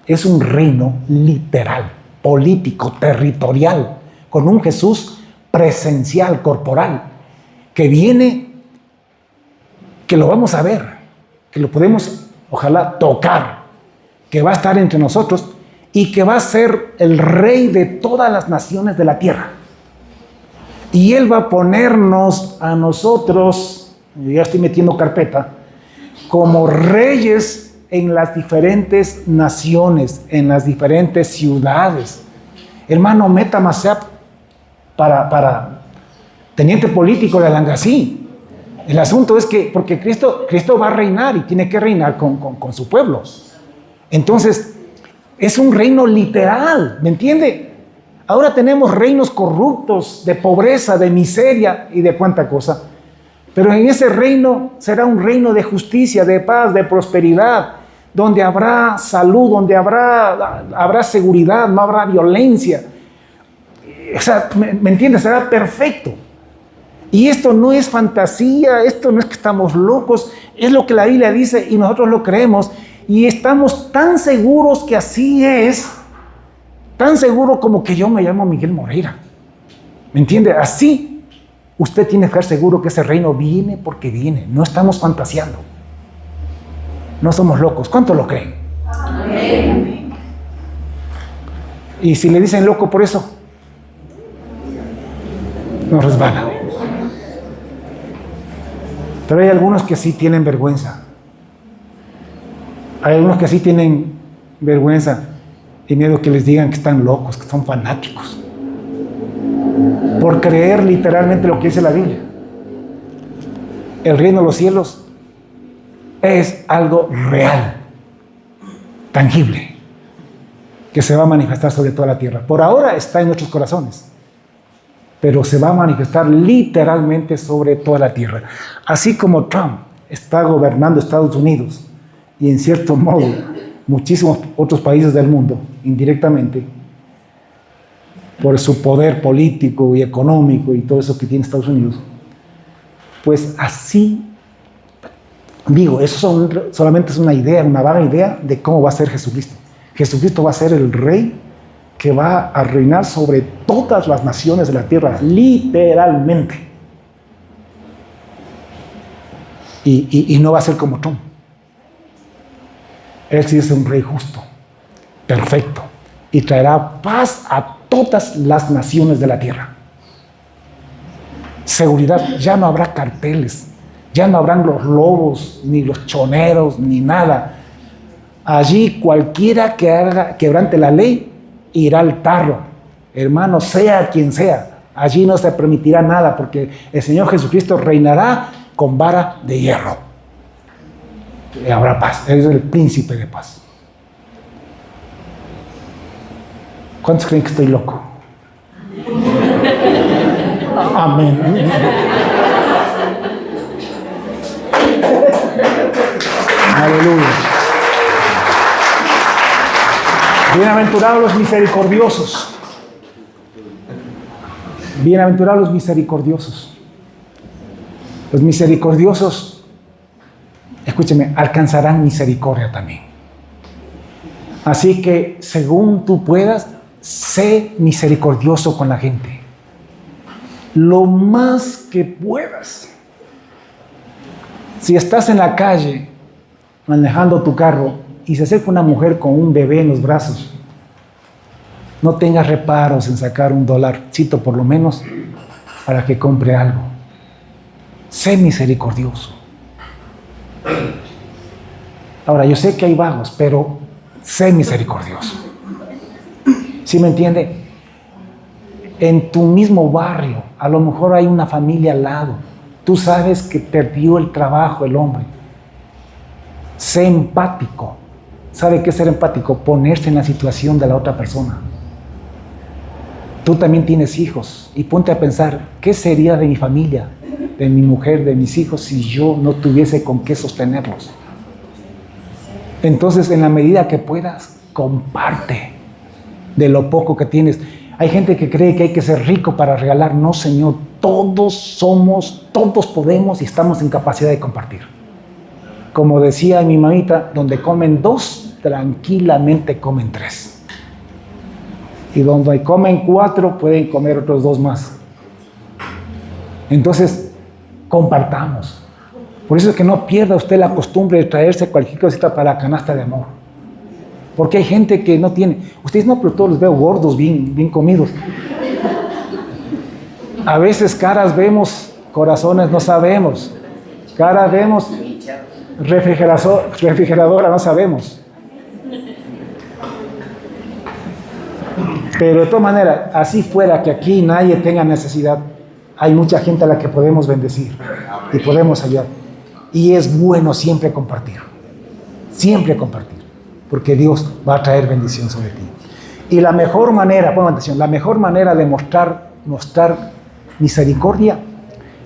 es un reino literal, político, territorial, con un Jesús presencial, corporal, que viene, que lo vamos a ver, que lo podemos, ojalá, tocar, que va a estar entre nosotros y que va a ser el rey de todas las naciones de la tierra. Y Él va a ponernos a nosotros, ya estoy metiendo carpeta, como reyes en las diferentes naciones, en las diferentes ciudades. Hermano, métase para teniente político de Alangasí. El asunto es que, porque Cristo va a reinar y tiene que reinar con su pueblo. Entonces, es un reino literal, ¿me entiende? Ahora tenemos reinos corruptos, de pobreza, de miseria y de cuánta cosa. Pero en ese reino será un reino de justicia, de paz, de prosperidad, donde habrá salud, donde habrá seguridad, no habrá violencia. O sea, ¿me entiendes? Será perfecto. Y esto no es fantasía, esto no es que estamos locos, es lo que la Biblia dice y nosotros lo creemos. Y estamos tan seguros que así es, tan seguro como que yo me llamo Miguel Moreira. ¿Me entiende? Así usted tiene que estar seguro que ese reino viene porque viene. No estamos fantaseando. No somos locos. ¿Cuánto lo creen? Amén. Y si le dicen loco por eso, nos resbala. Pero hay algunos que sí tienen vergüenza. Hay algunos que sí tienen vergüenza y miedo que les digan que están locos, que son fanáticos, por creer literalmente lo que dice la Biblia. El reino de los cielos es algo real, tangible, que se va a manifestar sobre toda la tierra. Por ahora está en nuestros corazones, pero se va a manifestar literalmente sobre toda la tierra. Así como Trump está gobernando Estados Unidos y en cierto modo muchísimos otros países del mundo, indirectamente, por su poder político y económico y todo eso que tiene Estados Unidos, pues así, digo, eso solamente es una idea, una vaga idea de cómo va a ser Jesucristo. Jesucristo va a ser el rey que va a reinar sobre todas las naciones de la tierra, literalmente. Y no va a ser como Trump. Él sí es un rey justo, perfecto, y traerá paz a todas las naciones de la tierra. Seguridad, ya no habrá carteles, ya no habrán los lobos, ni los choneros, ni nada. Allí cualquiera que quebrante la ley irá al tarro. Hermano, sea quien sea, allí no se permitirá nada, porque el Señor Jesucristo reinará con vara de hierro. Y habrá paz, Él es el príncipe de paz. ¿Cuántos creen que estoy loco? Amén. Aleluya. Bienaventurados los misericordiosos. Bienaventurados los misericordiosos. Los misericordiosos, escúcheme, alcanzarán misericordia también. Así que, según tú puedas, sé misericordioso con la gente. Lo más que puedas. Si estás en la calle manejando tu carro y se acerca una mujer con un bebé en los brazos, no tengas reparos en sacar $1 por lo menos para que compre algo. Sé misericordioso. Ahora, yo sé que hay vagos, pero sé misericordioso. ¿Sí me entiende? En tu mismo barrio, a lo mejor hay una familia al lado. Tú sabes que perdió el trabajo el hombre. Sé empático. ¿Sabe qué es ser empático? Ponerse en la situación de la otra persona. Tú también tienes hijos y ponte a pensar, ¿qué sería de mi familia, de mi mujer, de mis hijos si yo no tuviese con qué sostenerlos? Entonces, en la medida que puedas, comparte de lo poco que tienes. Hay gente que cree que hay que ser rico para regalar. No, Señor, todos somos, todos podemos y estamos en capacidad de compartir. Como decía mi mamita, donde comen 2, tranquilamente comen 3. Y donde comen 4, pueden comer otros 2 más. Entonces, compartamos. Por eso es que no pierda usted la costumbre de traerse cualquier cosita para la canasta de amor. Porque hay gente que no tiene. Ustedes no, pero todos los veo gordos, bien comidos. A veces caras vemos, corazones no sabemos. Caras vemos, refrigeradora no sabemos. Pero de todas maneras, así fuera que aquí nadie tenga necesidad, hay mucha gente a la que podemos bendecir y podemos ayudar. Y es bueno siempre compartir, porque Dios va a traer bendición sobre ti. Y la mejor manera, pongan atención, la mejor manera de mostrar misericordia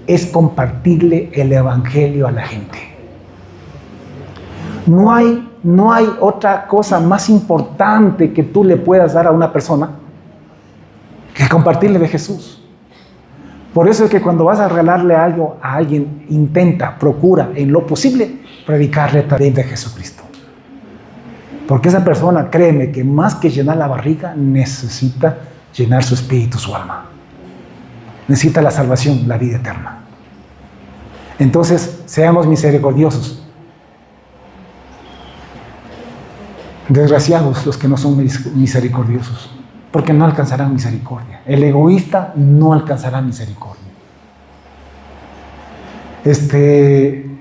es compartirle el evangelio a la gente. No hay otra cosa más importante que tú le puedas dar a una persona que compartirle de Jesús. Por eso es que cuando vas a regalarle algo a alguien, procura en lo posible predicarle también de Jesucristo. Porque esa persona, créeme, que más que llenar la barriga, necesita llenar su espíritu, su alma. Necesita la salvación, la vida eterna. Entonces, seamos misericordiosos. Desgraciados los que no son misericordiosos, porque no alcanzarán misericordia. El egoísta no alcanzará misericordia.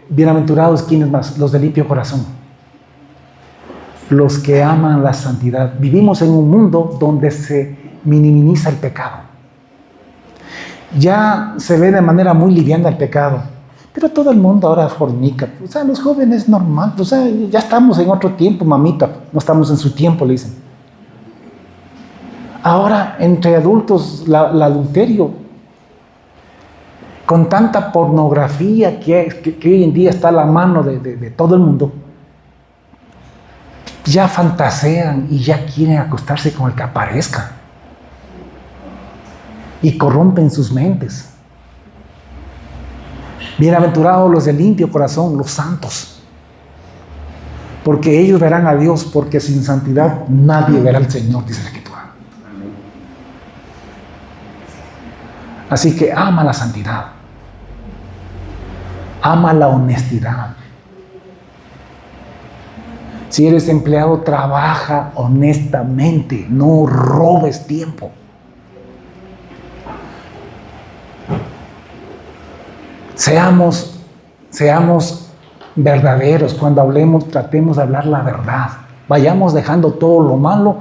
Bienaventurados, ¿quiénes más? Los de limpio corazón, los que aman la santidad. Vivimos en un mundo donde se minimiza el pecado. Ya se ve de manera muy liviana el pecado. Pero todo el mundo ahora fornica. O sea, los jóvenes normal. O sea, ya estamos en otro tiempo, mamita. No estamos en su tiempo, le dicen. Ahora, entre adultos, el adulterio. Con tanta pornografía que hoy en día está a la mano de todo el mundo. Ya fantasean y ya quieren acostarse con el que aparezca. Y corrompen sus mentes. Bienaventurados los de limpio corazón, los santos, porque ellos verán a Dios, porque sin santidad nadie verá al Señor, dice la Escritura. Así que ama la santidad, ama la honestidad. Si eres empleado, trabaja honestamente, no robes tiempo. Seamos verdaderos. Cuando hablemos, tratemos de hablar la verdad. Vayamos dejando todo lo malo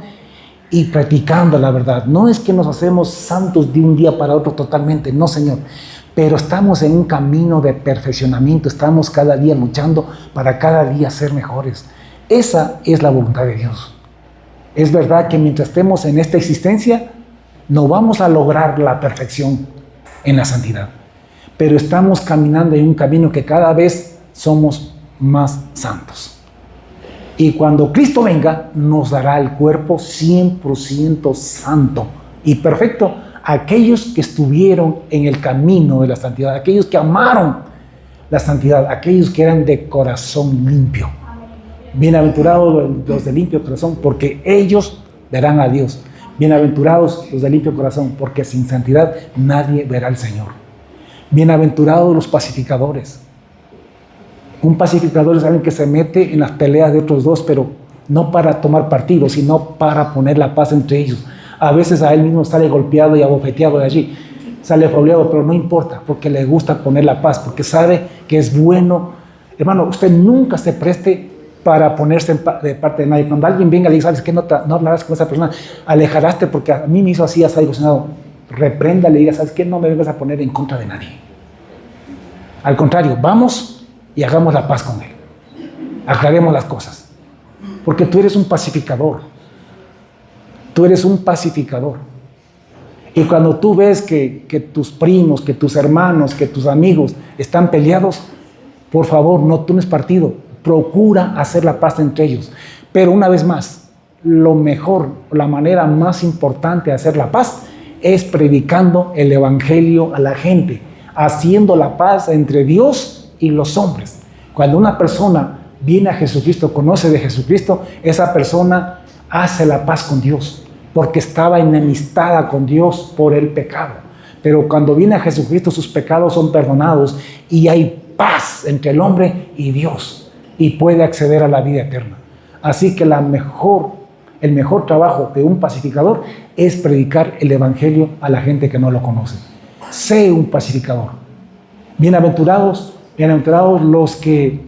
y practicando la verdad. No es que nos hacemos santos de un día para otro totalmente, no, Señor. Pero estamos en un camino de perfeccionamiento. Estamos cada día luchando para cada día ser mejores. Esa es la voluntad de Dios. Es verdad que mientras estemos en esta existencia, no vamos a lograr la perfección en la santidad. Pero estamos caminando en un camino que cada vez somos más santos. Y cuando Cristo venga, nos dará el cuerpo 100% santo y perfecto. Aquellos que estuvieron en el camino de la santidad, aquellos que amaron la santidad, aquellos que eran de corazón limpio. Bienaventurados los de limpio corazón, porque ellos verán a Dios. Bienaventurados los de limpio corazón, porque sin santidad nadie verá al Señor. Bienaventurados los pacificadores. Un pacificador es alguien que se mete en las peleas de otros dos, pero no para tomar partido, sino para poner la paz entre ellos. A veces a él mismo sale golpeado y abofeteado de allí, sale fauleado, pero no importa, porque le gusta poner la paz, porque sabe que es bueno. Hermano, usted nunca se preste para ponerse de parte de nadie. Cuando alguien venga y le diga, ¿sabes qué? No hablarás con esa persona, alejaraste porque a mí me hizo así, así, algo. Repréndale y diga, ¿sabes qué? No me vengas a poner en contra de nadie. Al contrario, vamos y hagamos la paz con él. Aclaremos las cosas. Porque tú eres un pacificador. Tú eres un pacificador. Y cuando tú ves que tus primos, que tus hermanos, que tus amigos están peleados, por favor, no tomes partido. Procura hacer la paz entre ellos. Pero una vez más, lo mejor, la manera más importante de hacer la paz es predicando el evangelio a la gente, haciendo la paz entre Dios y los hombres. Cuando una persona viene a Jesucristo, conoce de Jesucristo, esa persona hace la paz con Dios, porque estaba enemistada con Dios por el pecado. Pero cuando viene a Jesucristo, sus pecados son perdonados y hay paz entre el hombre y Dios, y puede acceder a la vida eterna. Así que el mejor trabajo de un pacificador es predicar el evangelio a la gente que no lo conoce. Sé un pacificador. Bienaventurados los que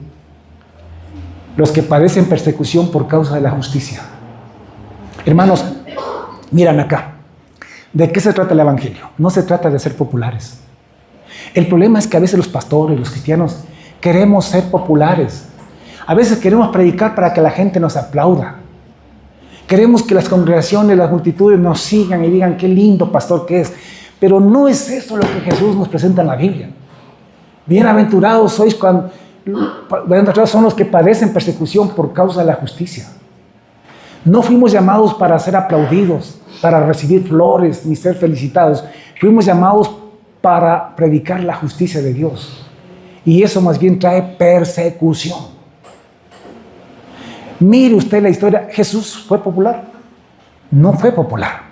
padecen persecución por causa de la justicia. Hermanos, miran acá. ¿De qué se trata el evangelio? No se trata de ser populares. El problema es que a veces los pastores, los cristianos, queremos ser populares. A veces queremos predicar para que la gente nos aplauda. Queremos que las congregaciones, las multitudes nos sigan y digan qué lindo pastor que es. Pero no es eso lo que Jesús nos presenta en la Biblia. Bienaventurados son los que padecen persecución por causa de la justicia. No fuimos llamados para ser aplaudidos, para recibir flores, ni ser felicitados. Fuimos llamados para predicar la justicia de Dios. Y eso más bien trae persecución. Mire usted la historia. ¿Jesús fue popular? No fue popular.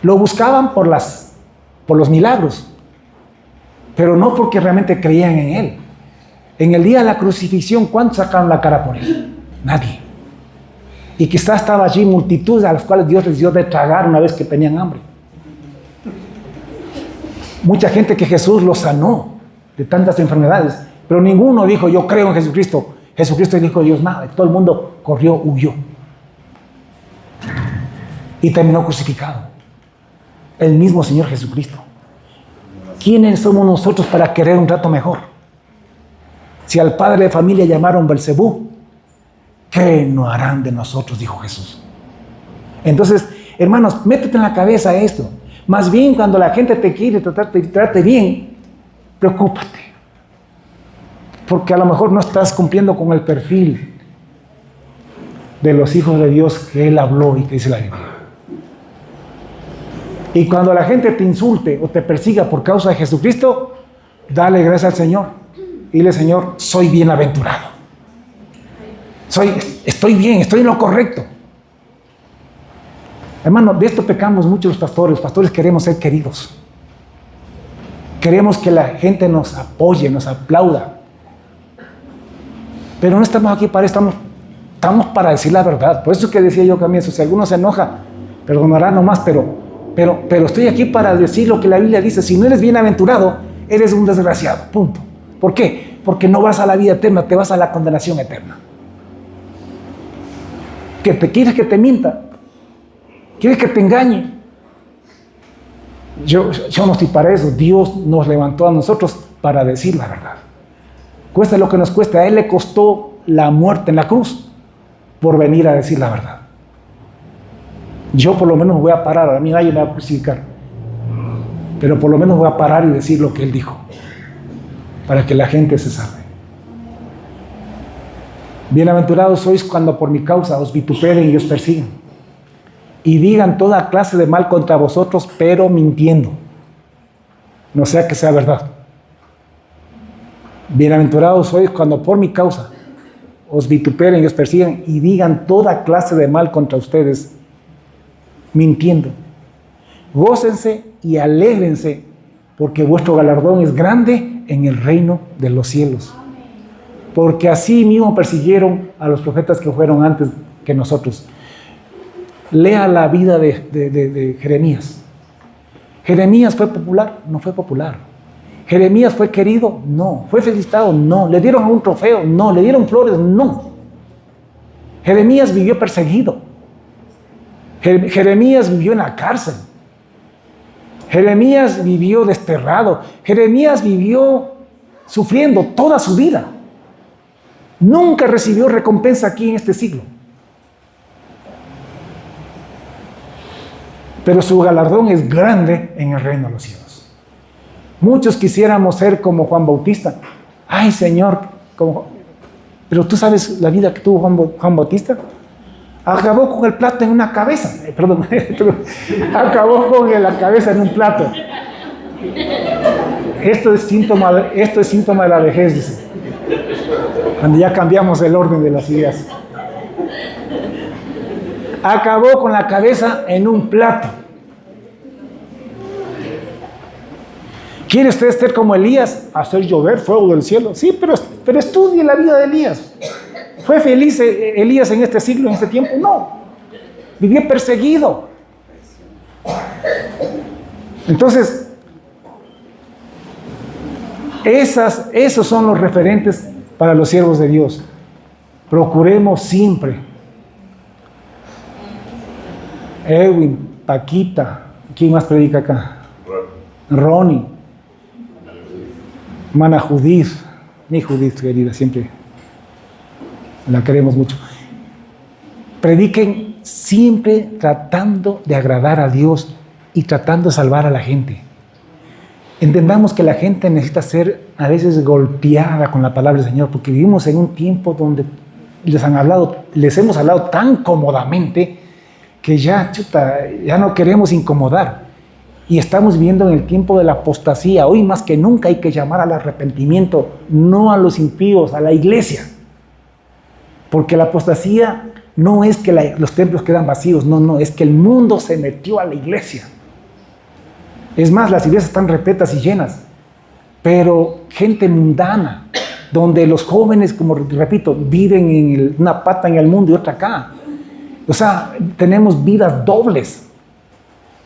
Lo buscaban por los milagros, pero no porque realmente creían en Él. En el día de la crucifixión, ¿cuántos sacaron la cara por Él? Nadie. Y quizás estaba allí multitudes a las cuales Dios les dio de tragar una vez que tenían hambre. Mucha gente que Jesús los sanó de tantas enfermedades, pero ninguno dijo, yo creo en Jesucristo. Jesucristo dijo, Dios nada. Todo el mundo corrió, huyó. Y terminó crucificado. El mismo Señor Jesucristo. ¿Quiénes somos nosotros para querer un trato mejor? Si al padre de familia llamaron Belcebú, ¿qué no harán de nosotros? Dijo Jesús. Entonces, hermanos, métete en la cabeza esto. Más bien, cuando la gente te quiere trate bien, preocúpate. Porque a lo mejor no estás cumpliendo con el perfil de los hijos de Dios que Él habló y que dice la Biblia. Y cuando la gente te insulte o te persiga por causa de Jesucristo, dale gracias al Señor. Dile, Señor, soy bienaventurado. Estoy bien, estoy en lo correcto. Hermano, de esto pecamos mucho los pastores. Los pastores queremos ser queridos. Queremos que la gente nos apoye, nos aplauda. Pero no estamos aquí para eso, estamos para decir la verdad. Por eso que decía yo también, si alguno se enoja, perdonará nomás, pero estoy aquí para decir lo que la Biblia dice. Si no eres bienaventurado, eres un desgraciado, punto. ¿Por qué? Porque no vas a la vida eterna, te vas a la condenación eterna. ¿Quieres que te mienta? ¿Quieres que te engañe? Yo no estoy para eso. Dios nos levantó a nosotros para decir la verdad. Cuesta lo que nos cueste. A Él le costó la muerte en la cruz por venir a decir la verdad. Yo por lo menos voy a parar. A mí nadie me va a crucificar. Pero por lo menos voy a parar y decir lo que Él dijo. Para que la gente se salve. Bienaventurados sois cuando por mi causa os vituperen y os persigan. Y digan toda clase de mal contra vosotros, pero mintiendo. No sea que sea verdad. Bienaventurados sois cuando por mi causa os vituperen y os persigan y digan toda clase de mal contra ustedes, mintiendo. Gócense y alégrense, porque vuestro galardón es grande en el reino de los cielos. Porque así mismo persiguieron a los profetas que fueron antes que nosotros. Lea la vida de Jeremías. ¿Jeremías fue popular? No fue popular. ¿Jeremías fue querido? No. ¿Fue felicitado? No. ¿Le dieron un trofeo? No. ¿Le dieron flores? No. Jeremías vivió perseguido. Jeremías vivió en la cárcel. Jeremías vivió desterrado. Jeremías vivió sufriendo toda su vida. Nunca recibió recompensa aquí en este siglo. Pero su galardón es grande en el reino de los cielos. Muchos quisiéramos ser como Juan Bautista. Ay, Señor, pero tú sabes la vida que tuvo Juan Bautista. Acabó con el plato en una cabeza. Acabó con la cabeza en un plato. Esto es síntoma de la vejez, dice. Cuando ya cambiamos el orden de las ideas. Acabó con la cabeza en un plato. ¿Quiere usted ser como Elías? Hacer llover fuego del cielo. Sí, pero estudie la vida de Elías. ¿Fue feliz Elías en este siglo, en este tiempo? No. Vivió perseguido. Entonces, esos son los referentes para los siervos de Dios. Procuremos siempre. Edwin, Paquita, ¿quién más predica acá? Ronnie, hermana Judith, mi Judith querida, siempre la queremos mucho. Prediquen siempre tratando de agradar a Dios y tratando de salvar a la gente. Entendamos que la gente necesita ser a veces golpeada con la palabra del Señor, porque vivimos en un tiempo donde les hemos hablado tan cómodamente que ya no queremos incomodar. Y estamos viviendo en el tiempo de la apostasía. Hoy más que nunca hay que llamar al arrepentimiento, no a los impíos, a la iglesia. Porque la apostasía no es que los templos quedan vacíos, no, es que el mundo se metió a la iglesia. Es más, las iglesias están repletas y llenas, pero gente mundana, donde los jóvenes, como repito, viven en una pata en el mundo y otra acá. O sea, tenemos vidas dobles,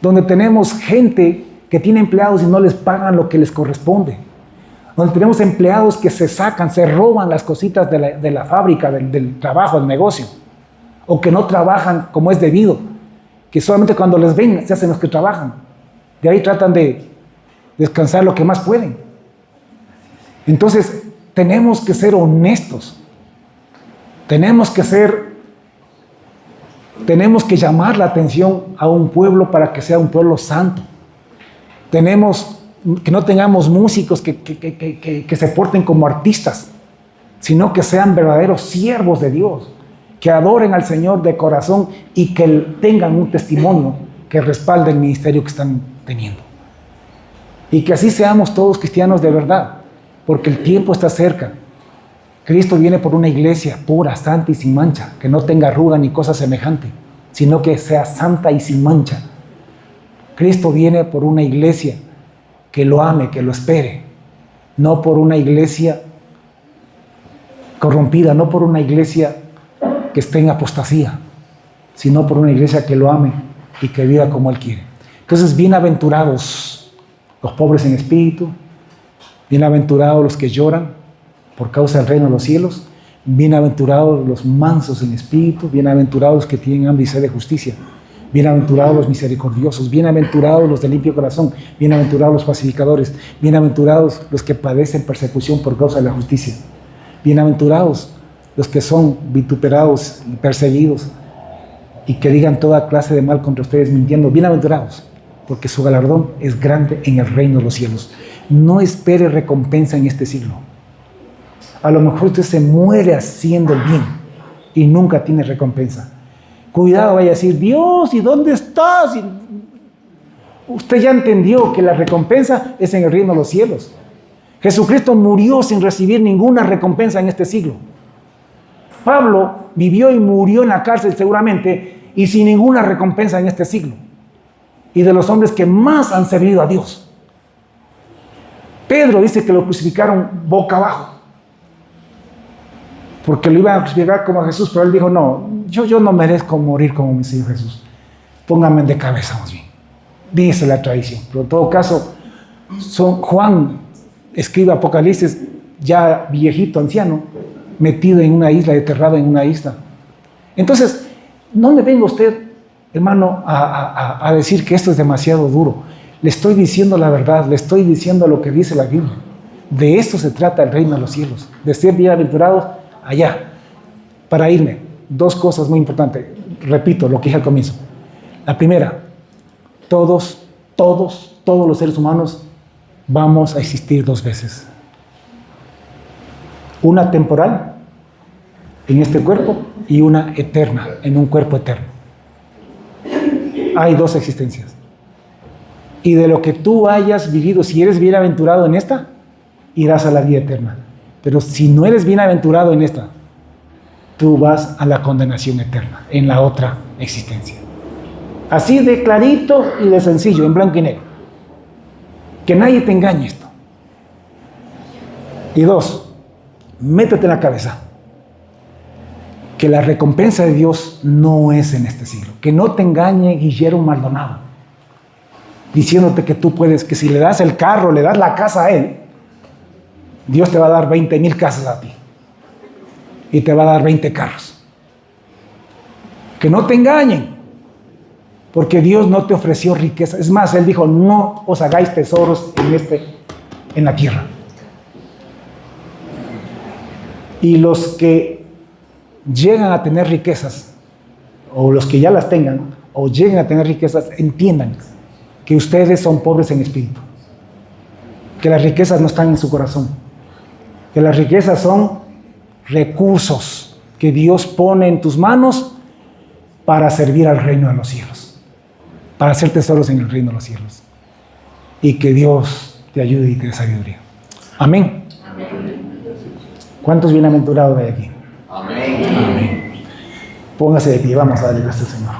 donde tenemos gente que tiene empleados y no les pagan lo que les corresponde, donde tenemos empleados que se roban las cositas de la fábrica, del trabajo, del negocio, o que no trabajan como es debido, que solamente cuando les ven se hacen los que trabajan. De ahí tratan de descansar lo que más pueden. Entonces, tenemos que ser honestos. Tenemos que llamar la atención a un pueblo para que sea un pueblo santo. Que no tengamos músicos que se porten como artistas, sino que sean verdaderos siervos de Dios, que adoren al Señor de corazón y que tengan un testimonio que respalde el ministerio que están teniendo. Y que así seamos todos cristianos de verdad, porque el tiempo está cerca. Cristo viene por una iglesia pura, santa y sin mancha, que no tenga arruga ni cosa semejante, sino que sea santa y sin mancha. Cristo viene por una iglesia que lo ame, que lo espere, no por una iglesia corrompida, no por una iglesia que esté en apostasía, sino por una iglesia que lo ame y que viva como Él quiere. Entonces, bienaventurados los pobres en espíritu, bienaventurados los que lloran por causa del reino de los cielos, bienaventurados los mansos en espíritu, bienaventurados los que tienen hambre y sed de justicia, bienaventurados los misericordiosos, bienaventurados los de limpio corazón, bienaventurados los pacificadores, bienaventurados los que padecen persecución por causa de la justicia, bienaventurados los que son vituperados y perseguidos y que digan toda clase de mal contra ustedes mintiendo. Bienaventurados, porque su galardón es grande en el reino de los cielos. No espere recompensa en este siglo. A lo mejor usted se muere haciendo el bien y nunca tiene recompensa. Cuidado, vaya a decir, Dios, ¿y dónde estás? Usted ya entendió que la recompensa es en el reino de los cielos. Jesucristo murió sin recibir ninguna recompensa en este siglo. Pablo vivió y murió en la cárcel seguramente y sin ninguna recompensa en este siglo. Y de los hombres que más han servido a Dios. Pedro dice que lo crucificaron boca abajo. Porque lo iban a crucificar como a Jesús, pero él dijo, no, yo no merezco morir como mi Señor Jesús. Pónganme de cabeza más bien. Dice la tradición. Pero en todo caso, Juan escribe Apocalipsis ya viejito, anciano, metido en una isla, enterrado en una isla. Entonces, no me venga usted, hermano, a decir que esto es demasiado duro. Le estoy diciendo la verdad, le estoy diciendo lo que dice la Biblia. De esto se trata el reino de los cielos, de ser bienaventurados allá. Para irme, dos cosas muy importantes. Repito lo que dije al comienzo. La primera, todos los seres humanos vamos a existir dos veces. Una temporal en este cuerpo y una eterna en un cuerpo eterno. Hay dos existencias. Y de lo que tú hayas vivido, si eres bienaventurado en esta, irás a la vida eterna. Pero si no eres bienaventurado en esta, tú vas a la condenación eterna, en la otra existencia. Así de clarito y de sencillo, en blanco y negro. Que nadie te engañe esto. Y dos, métete en la cabeza que la recompensa de Dios no es en este siglo. Que no te engañe Guillermo Maldonado, diciéndote que tú puedes, que si le das el carro, le das la casa a él, Dios te va a dar 20,000 casas a ti. Y te va a dar 20 carros. Que no te engañen. Porque Dios no te ofreció riqueza. Es más, Él dijo, no os hagáis tesoros en la tierra. Y los que llegan a tener riquezas, o los que ya las tengan, o lleguen a tener riquezas, entiendan que ustedes son pobres en espíritu. Que las riquezas no están en su corazón. Que las riquezas son recursos que Dios pone en tus manos para servir al reino de los cielos. Para hacer tesoros en el reino de los cielos. Y que Dios te ayude y te dé sabiduría. Amén. ¿Cuántos bienaventurados hay aquí? Amén. Amén. Póngase de pie, vamos a darle gracias al Señor.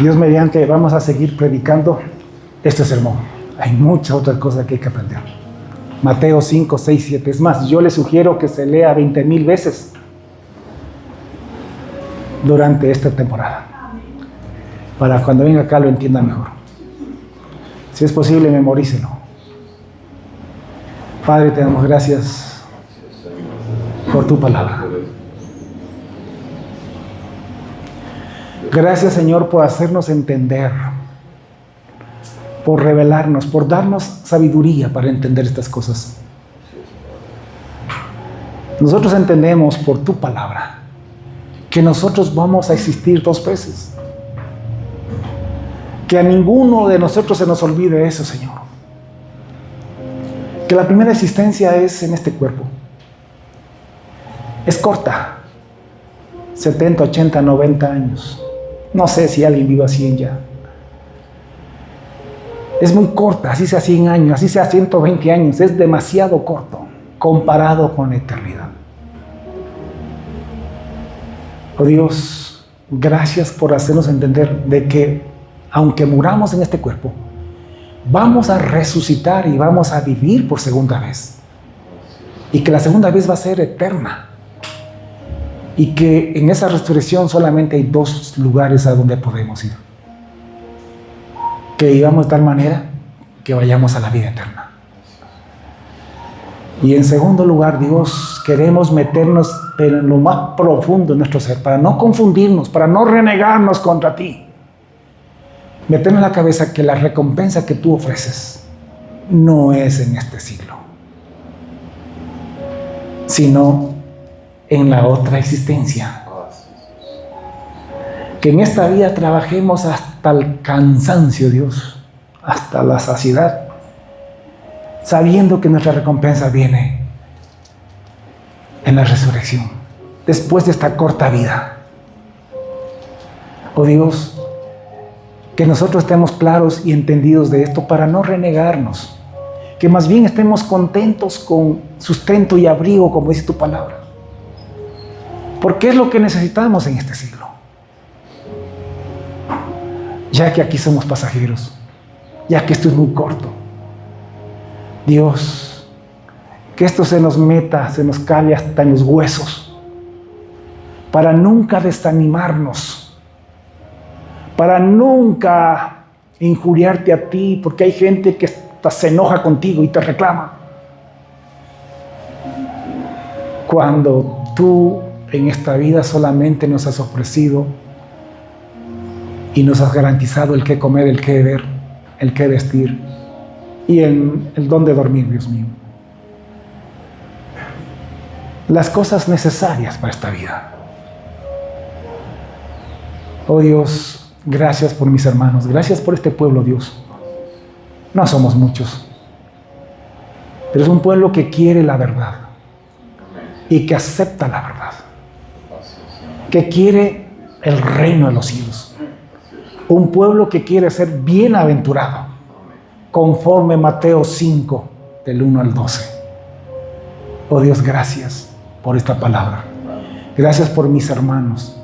Dios mediante, vamos a seguir predicando este sermón. Hay muchas otras cosas que hay que aprender. Mateo 5, 6, 7. Es más, yo le sugiero que se lea 20,000 veces durante esta temporada. Para cuando venga acá lo entienda mejor. Si es posible, memorícelo. Padre, te damos gracias por tu palabra. Gracias, Señor, por hacernos entender, por revelarnos, por darnos sabiduría para entender estas cosas. Nosotros entendemos por tu palabra que nosotros vamos a existir dos veces. Que a ninguno de nosotros se nos olvide eso, Señor. Que la primera existencia es en este cuerpo. Es corta. 70, 80, 90 años. No sé si alguien vive a 100 ya. Es muy corta, así sea 100 años, así sea 120 años. Es demasiado corto comparado con la eternidad. Oh Dios, gracias por hacernos entender de que aunque muramos en este cuerpo, vamos a resucitar y vamos a vivir por segunda vez. Y que la segunda vez va a ser eterna. Y que en esa resurrección solamente hay dos lugares a donde podemos ir. Que vivamos de tal manera que vayamos a la vida eterna. Y en segundo lugar, Dios, queremos meternos en lo más profundo de nuestro ser, para no confundirnos, para no renegarnos contra ti. Meternos en la cabeza que la recompensa que tú ofreces no es en este siglo, sino en la otra existencia. Que en esta vida trabajemos hasta el cansancio, Dios, hasta la saciedad, sabiendo que nuestra recompensa viene en la resurrección, después de esta corta vida. Oh Dios, que nosotros estemos claros y entendidos de esto para no renegarnos, que más bien estemos contentos con sustento y abrigo, como dice tu palabra, porque es lo que necesitamos en este siglo, ya que aquí somos pasajeros, ya que esto es muy corto. Dios, que esto se nos meta, se nos cale hasta en los huesos, para nunca desanimarnos, para nunca injuriarte a ti, porque hay gente que hasta se enoja contigo y te reclama, cuando tú en esta vida solamente nos has ofrecido y nos has garantizado el que comer, el que beber, el que vestir y el dónde dormir, Dios mío. Las cosas necesarias para esta vida. Oh Dios, gracias por mis hermanos, gracias por este pueblo, Dios. No somos muchos, pero es un pueblo que quiere la verdad y que acepta la verdad, que quiere el reino de los cielos. Un pueblo que quiere ser bienaventurado, conforme Mateo 5, del 1 al 12. Oh Dios, gracias por esta palabra. Gracias por mis hermanos.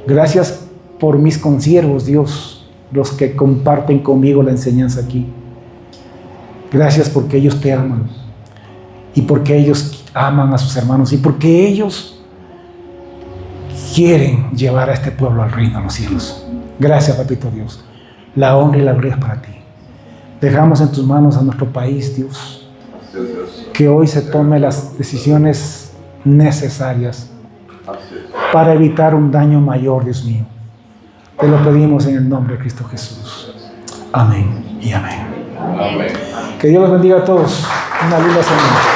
Gracias por mis consiervos, Dios, los que comparten conmigo la enseñanza aquí. Gracias porque ellos te aman y porque ellos aman a sus hermanos y porque ellos quieren llevar a este pueblo al reino de los cielos. Gracias, papito Dios. La honra y la gloria es para ti. Dejamos en tus manos a nuestro país, Dios, que hoy se tome las decisiones necesarias para evitar un daño mayor, Dios mío. Te lo pedimos en el nombre de Cristo Jesús. Amén y amén. Amén. Que Dios los bendiga a todos. Una linda semana.